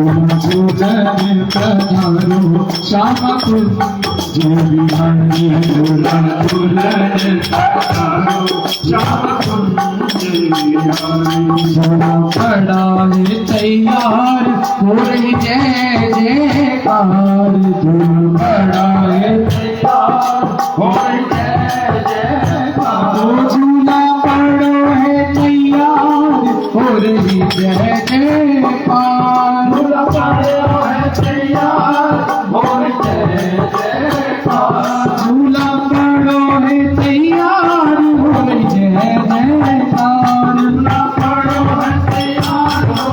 झूलन पधारो श्याम कुंज बिहारी झूलन पधारो श्याम कुंज बिहारी झूला पड़ा है तैयार हो रही जय जयकार झूला पड़ा है तैयार हो जय जयकार झूला पड़ो है तैयार हो रही जय जयकार झूला पड़ो है तैयार हो जय जयकार झूला पड़ो है तैयार हो रही जय जयकार झूला पड़ो है तैयार हो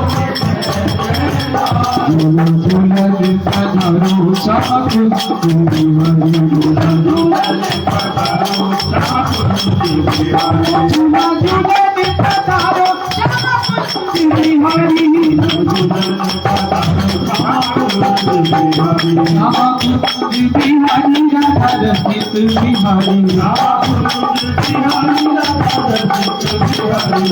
झूलन पधारो श्याम कुंज बिहारी झूलन पधारो श्याम कुंज बिहारी झूला झूलन पधारो श्याम कुंज बिहारी झूलन पधारो श्याम कुंज बिहारी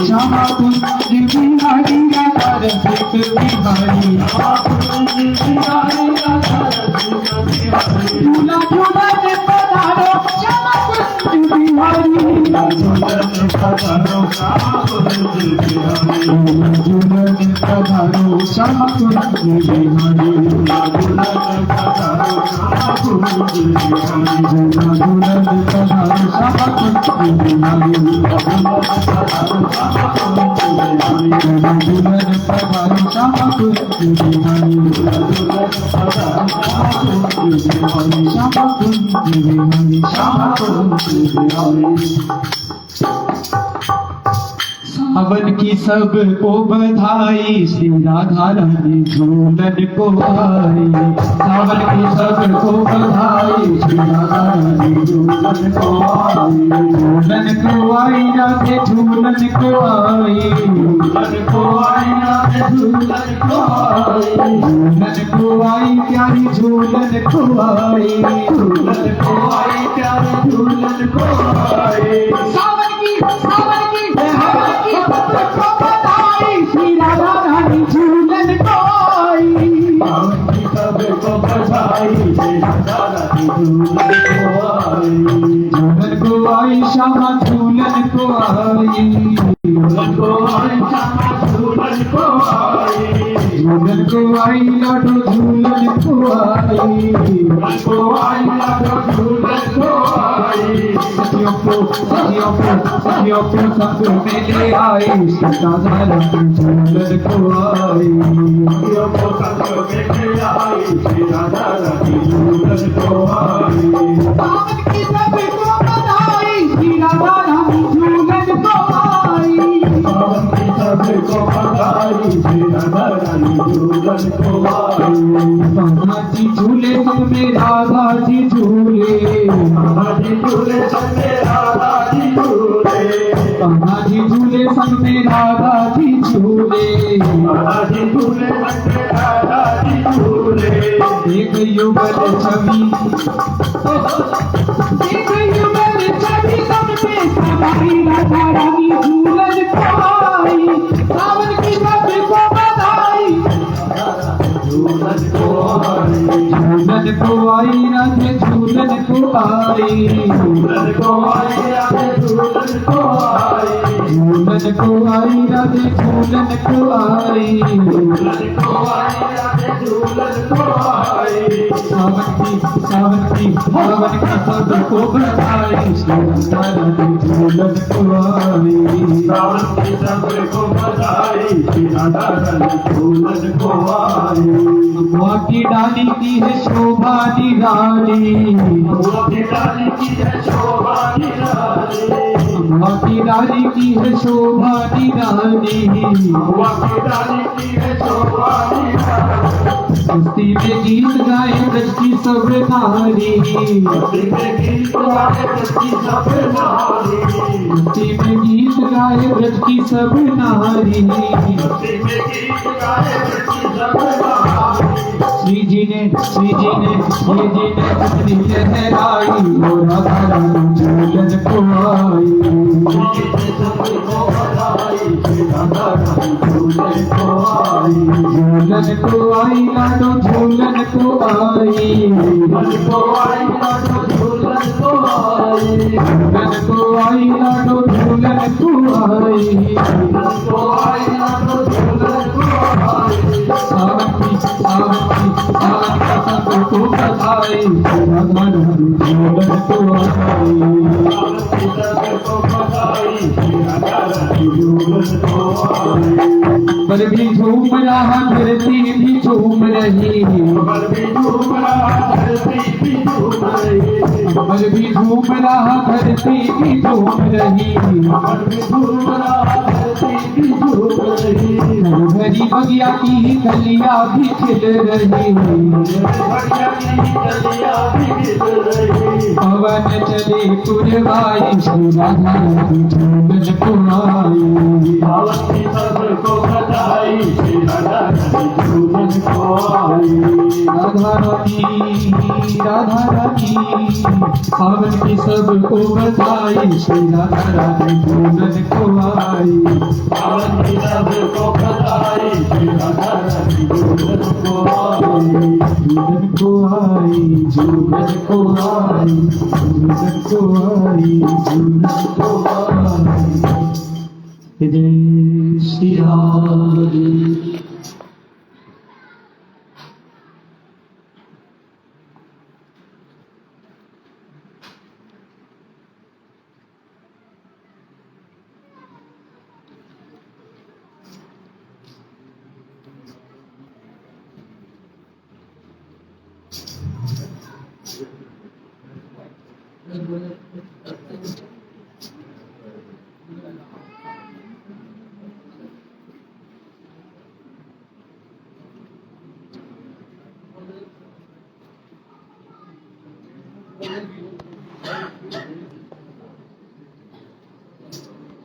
श्याम कुंज बिहारी राधा रसिक बिहारी श्याम कुंज बिहारी राधा रसिक बिहारी झूला झूलन पधारो श्याम कुंज बिहारी झूलन पधारो श्याम कुंज बिहारी सावन की सबको बधाई श्री राधा रानी झूलन को आई सावन की सबको बधाई श्री राधा रानी झूलन को आई झूलन को आई राधे झूलन को आई झूलन को आई राधे झूलन को आई झूलन को आई प्यारी झूलन को आई झूलन को आई प्यारी झूलन को आई सावन की सबको बधाई श्री राधा रानी झूलन को आई सबको बधाई श्री राधा रानी झूलन को आई श्यामा झूलन को आई झूलन को आई श्यामा झूलन को आई झूलन को आई लाडो झूलन को आई झूलन को आई लाडो झूलन को आई सखियों को सब मिले आई श्री राधा रानी झूलन को आई सखियों को सब मिले आई श्री राधा रानी झूलन को आई सावन की सबको बधाई श्री राधा रानी झूलन को आई सावन की सबको बधाई श्री राधा रानी झूलन को आई राधा जी झूले सब में राधा जी झूले राधा जी झूले सब में राधा जी झूले राधा जी झूले सब में राधा जी झूले राधा जी झूले सब में राधा जी झूले एक युगल छवि सब में सवाई राधा रानी झूलन को आई सावन की सबको बधाई झूलन को आई झूलन को आई राधे झूलन को आई झूलन को आई राधे झूलन को आई झूलन को आई राधे झूलन को आई झूलन को आई राधे झूलन को आई सावन की सबको बधाई श्री राधा रानी झूलन को आई सावन की सबको बधाई श्री राधा रानी झूलन को आई अम्मा की डाली की है शोभा निराली अम्मा की डाली की है शोभा निराली अम्मा की डाली की है शोभा निराली अम्मा की डाली की है शोभा निराली मस्ती में गीत गाए ब्रज की सब नारी मस्ती में गीत गाए ब्रज की सब नारी मस्ती में गीत गाए ब्रज की सब नारी मस्ती में गीत गाए ब्रज की सब नारी श्री श्री जी ने अपनी लहराई और राधा रानी झूलन को आई। झूलन को आई लाडो झूलन को आई। झूलन को आई लाडो झूलन को आई। सावकी सबको बधाई राधा रानी झूलन को आई। पर भी झूम रहा धरती भी झूम रही। पर भी झूम रहा धरती भी झूम रही। हरी बगिया की कलियां भी खिल रही। पवन चले पुरवाई श्री राधा रानी झूलन को आई। राधा रानी सावन की सबको बधाई श्री राधा रानी झूलन को आई। झूलन को आई झूलन को आई झूलन को आई झूलन को आई। जय श्री हरि।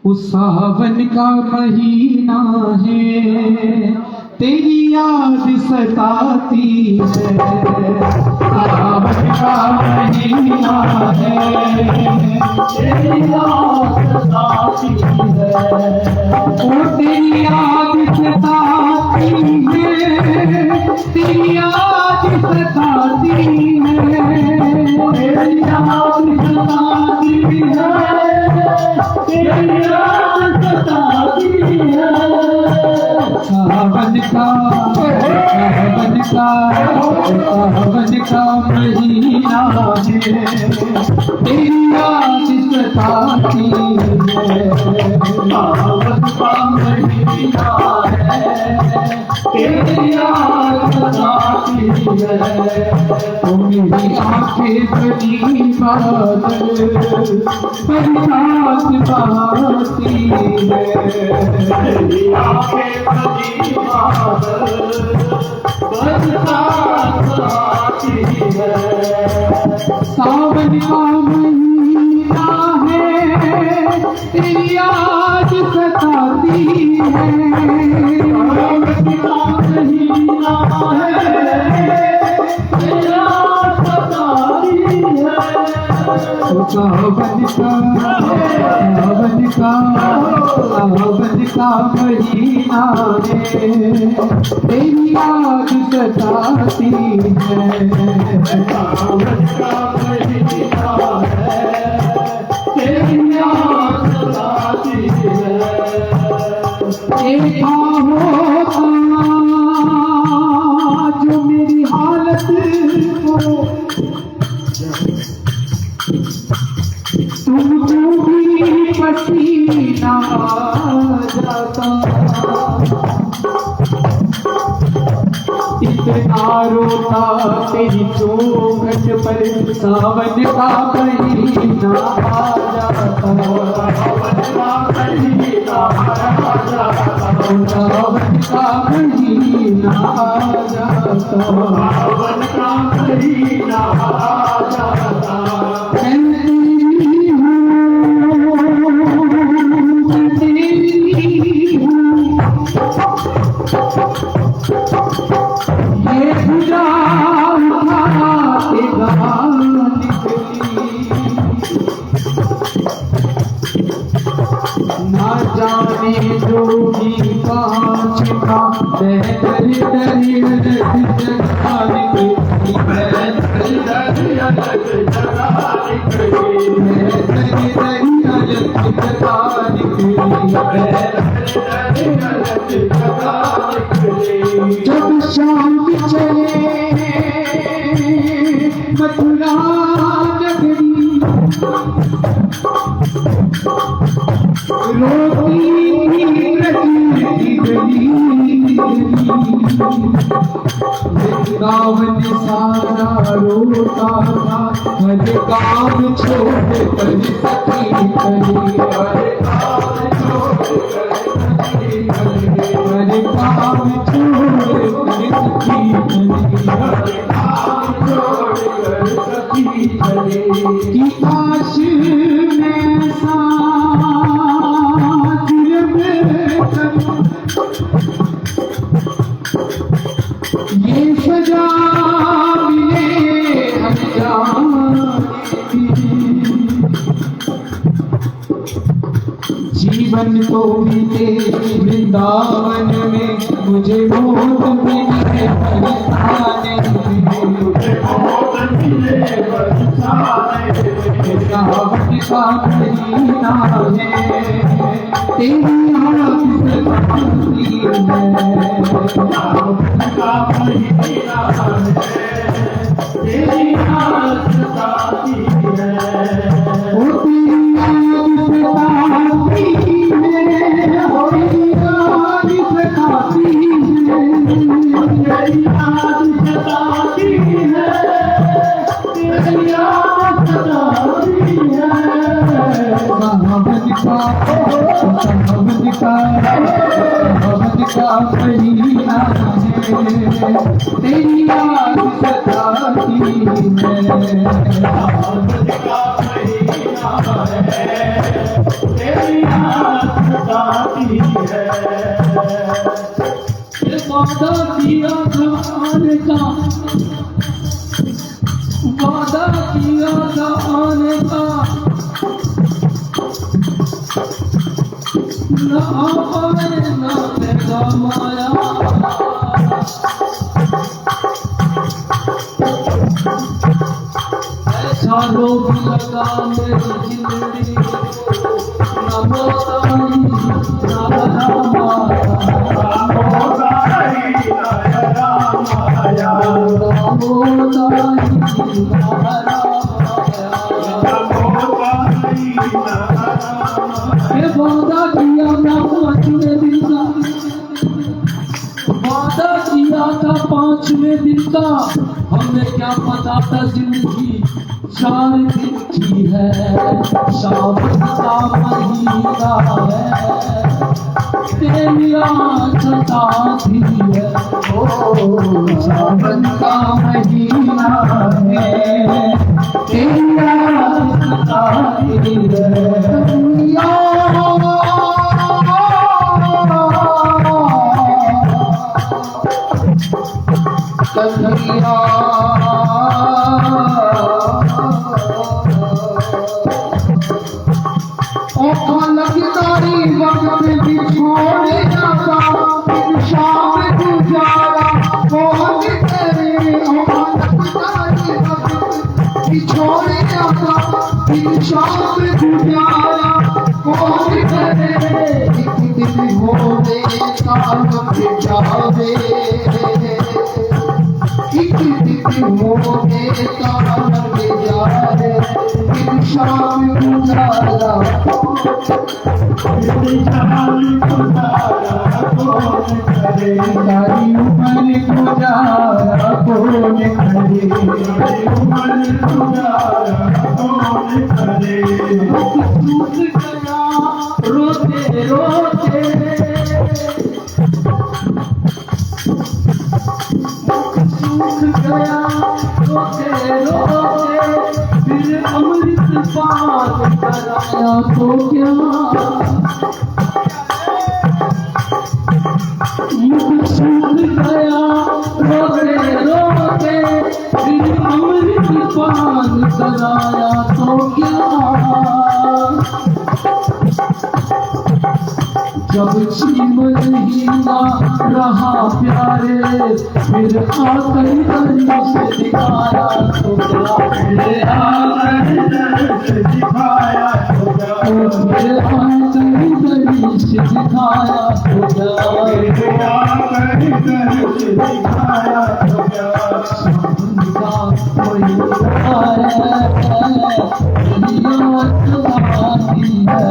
उस सावन का महीना है तेरी याद सताती है। सावन का महीना है तेरी याद सताती है। ओ तेरी याद सताती है तेरी याद सताती है तेरी याद सताती है तेरी याद सताती है। सावन का महीना है तेरी याद सताती है। सावन का महीना है तेरी याद सताती है। ओ मेरी आंखें बनी बादल बरसात बहाती है। मेरी आंखें बनी बादल बरसात बहाती है। सावन का महीना है तेरी याद सताती है। सावन का महीना है तेरी याद सताती है। सावन का महीना है तेरी याद सताती है। सावन का महीना है तेरी याद सताती है। देखा होता जो मेरी हालत को तुमको भी पसीना जाता। इतना रोता तेरी चौखट पर सावन का महीना आ जाता। सावन का महीना आ जाता। सावन का महीना आ जाता। सावन का महीना आ जाता। ये पूजा उठाते गान निकली ना जाने जोगी कांच का बहतर दरिया जगा निकली बहतर दरिया जगा जब शाम चले मथुरा नगरी रोती रही गली गाँव सारा रोता था हर गाँव छोड़ कर सखी करी हर गाँव छोड़ कर सखी करी हर गाँव छोड़ कर सखी करी हर गाँव छोड़ कर सखी करी कि काश में साथ ये सजा मिले हम जीवन तो बीते वृंदावन में मुझे मौत मिले बरसाने रावण का महीना है तेरी आँख सताती तेरी याद सताती वादा किया था आने का वादा किया था आने का न आ पाए न पैगाम आया ऐसा रोग लगा मेरी जिंदगी न मोताई न वादा किया था 5वें दिन का वादा किया था 5वें दिन का हमें क्या पता था जिंदगी 4 दिन की है सावन का महीना है तेरी याद सताती है ओ सावन का महीना है तेरी याद सताती है कन्हैया लगदारी वक्त बिछोड़े जाता शाम गुजारा कौन तेरे लगदारी वक्त बिछोड़े जाता शाम गुजारा कौन तेरे एक दिन होने का वक्त जावे एक दिन होने का वक्त जावे शाम गुजारा सारी उम्र गुजारा कौन करे सूख गया रोते रोते सूख गया रोते रोते फिर अमृत पान कराया तो क्या सूख गया रोते रोते डराया तो क्या, जब जीवन ही ना रहा प्यारे, फिर आकर दरिश दिखाया तो क्या, फिर आकर दरिश दिखाया तो क्या, फिर आकर दरिश दिखाया तो क्या, फिर आकर दरिश दिखाया तो क्या, शांता कोई आया दुनिया तुम्हारी है,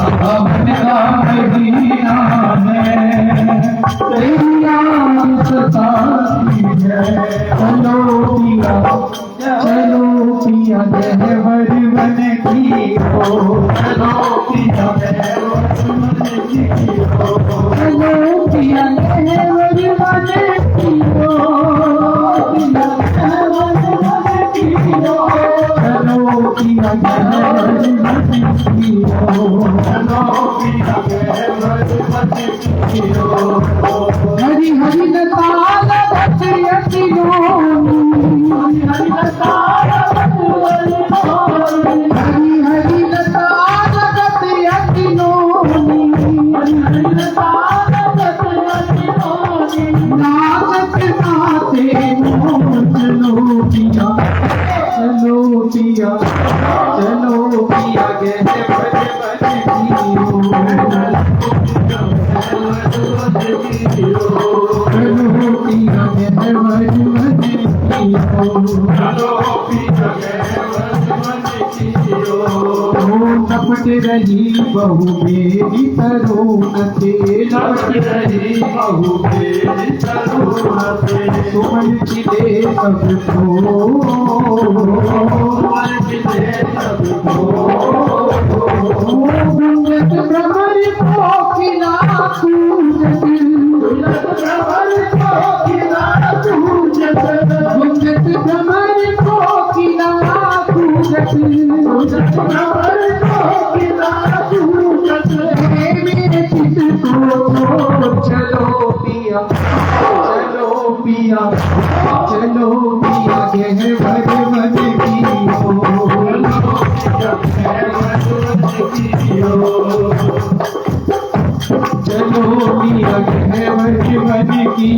अब मेरा मदीना है, तेरी याद सताती है, चलो पिया गहवर बन की हो, चलो पिया गहवर बन की हो, चलो पिया गहवर बन की हो, पिया गहवर बन की हो, चलो पिया गहवर बन की हो, हरी हरी लता लगत यतिनोनी, हरी हरी लता लगत यतिनोनी, नाचत नाचे चलो पिया, चलो पिया, चलो पिया गहवर बन की हो, चलो पिया गहवर बन की हो, लपट रही बहू मेरी तरुण से, लपट रही बहू मेरी तरुण से, सुमन की दे सबको, गुंजत भ्रमर कोकिला कूजत, गुंजत भ्रमर कोकिला कूजत, गुंजत भ्रमर कोकिला कूजत, गुंजत भ्रमर कोकिला कूजत, मेरे चित को चलो पिया, चलो पिया, चलो पिया गहवर बन की हो, चलो पिया गहवर बन की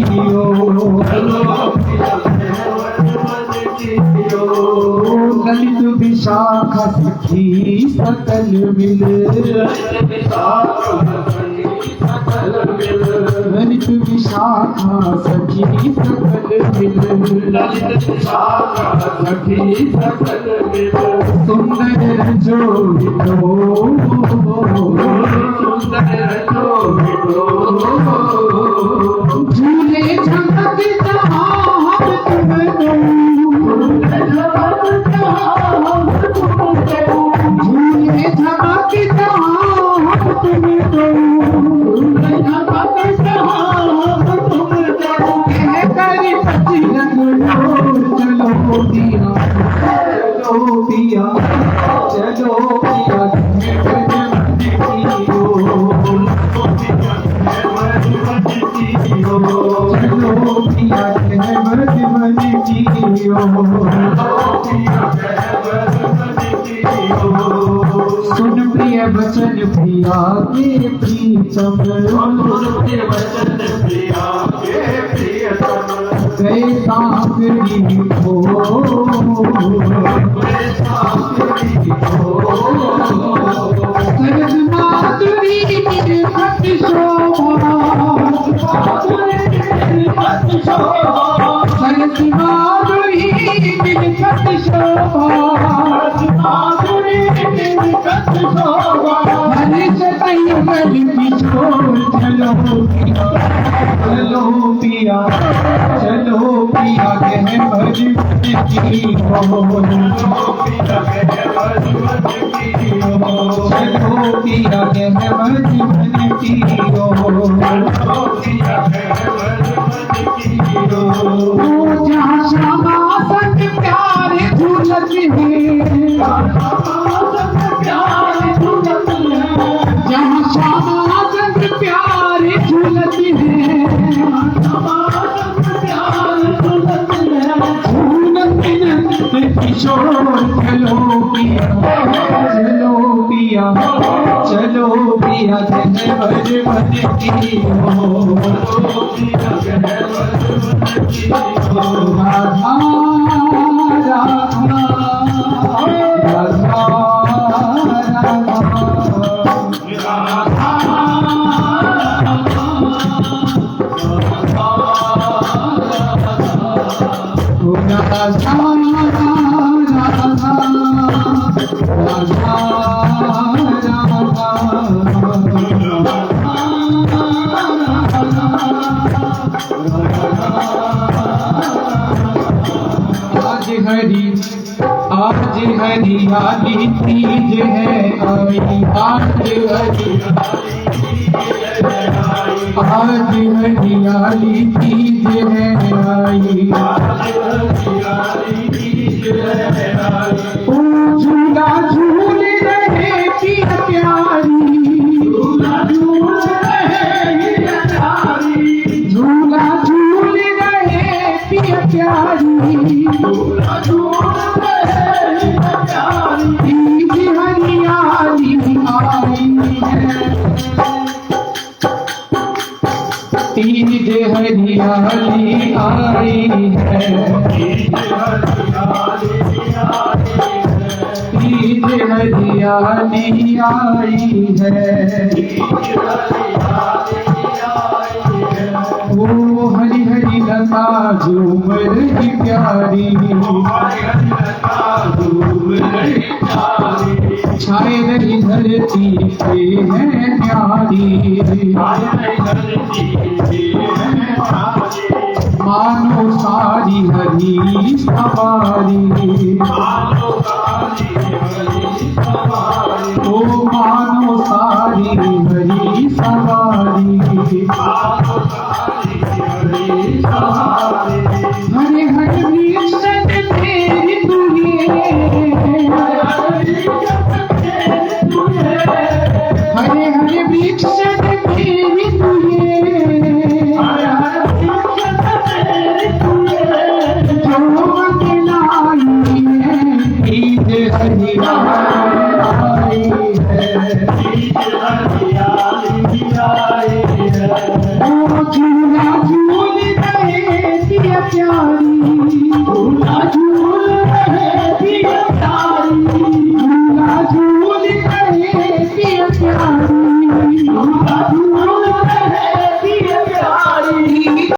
हो, ललित विशाखा सखी सकल मिल, ललित विशाखा सखी सकल मिल, सुंदर जोड़ी झूले झमकता हम तुम दो, झूले झमकता हम तुम दो, झूले झमकता हम तुम दो, झूले झमकता हम तुम दो, कह कर पति लगो चलो पिया, चलो पिया, चलो पिया चलो पिया गहवर बन की हो, सुन प्रिय वचन प्रिया के प्रीतम, गए सांकरी हो, सरस माधुरी निर्मत शोभा, सरस माधुरी निर्मत शोभा, हर्ष कमल किशोर, चलो पिया, चलो पिया, चलो पिया गहवर की हो, चलो पिया गहवर की हो, जहाँ श्यामा संग प्यारे झूलत है, जहाँ श्यामा संग प्यारे झूलत है, झूलत किशोर चलो पिया चलो पिया चलो पिया कहवर बन की हो राधा राधा राधा आज हरियाली तीज है आई आज हरियाली तीज है आई ओ झूला झूल रहे पिया प्यारी झूला झूल रहे पिया प्यारी तीज हरियाली आई है तीज हरियाली आई है तीज हरियाली आई है ओ हरी हरी लता झूम रही प्यारी छाए रही धरती पे है प्यारी मानो सारी हरी सवारी ओ मानो सारी हरी सवारी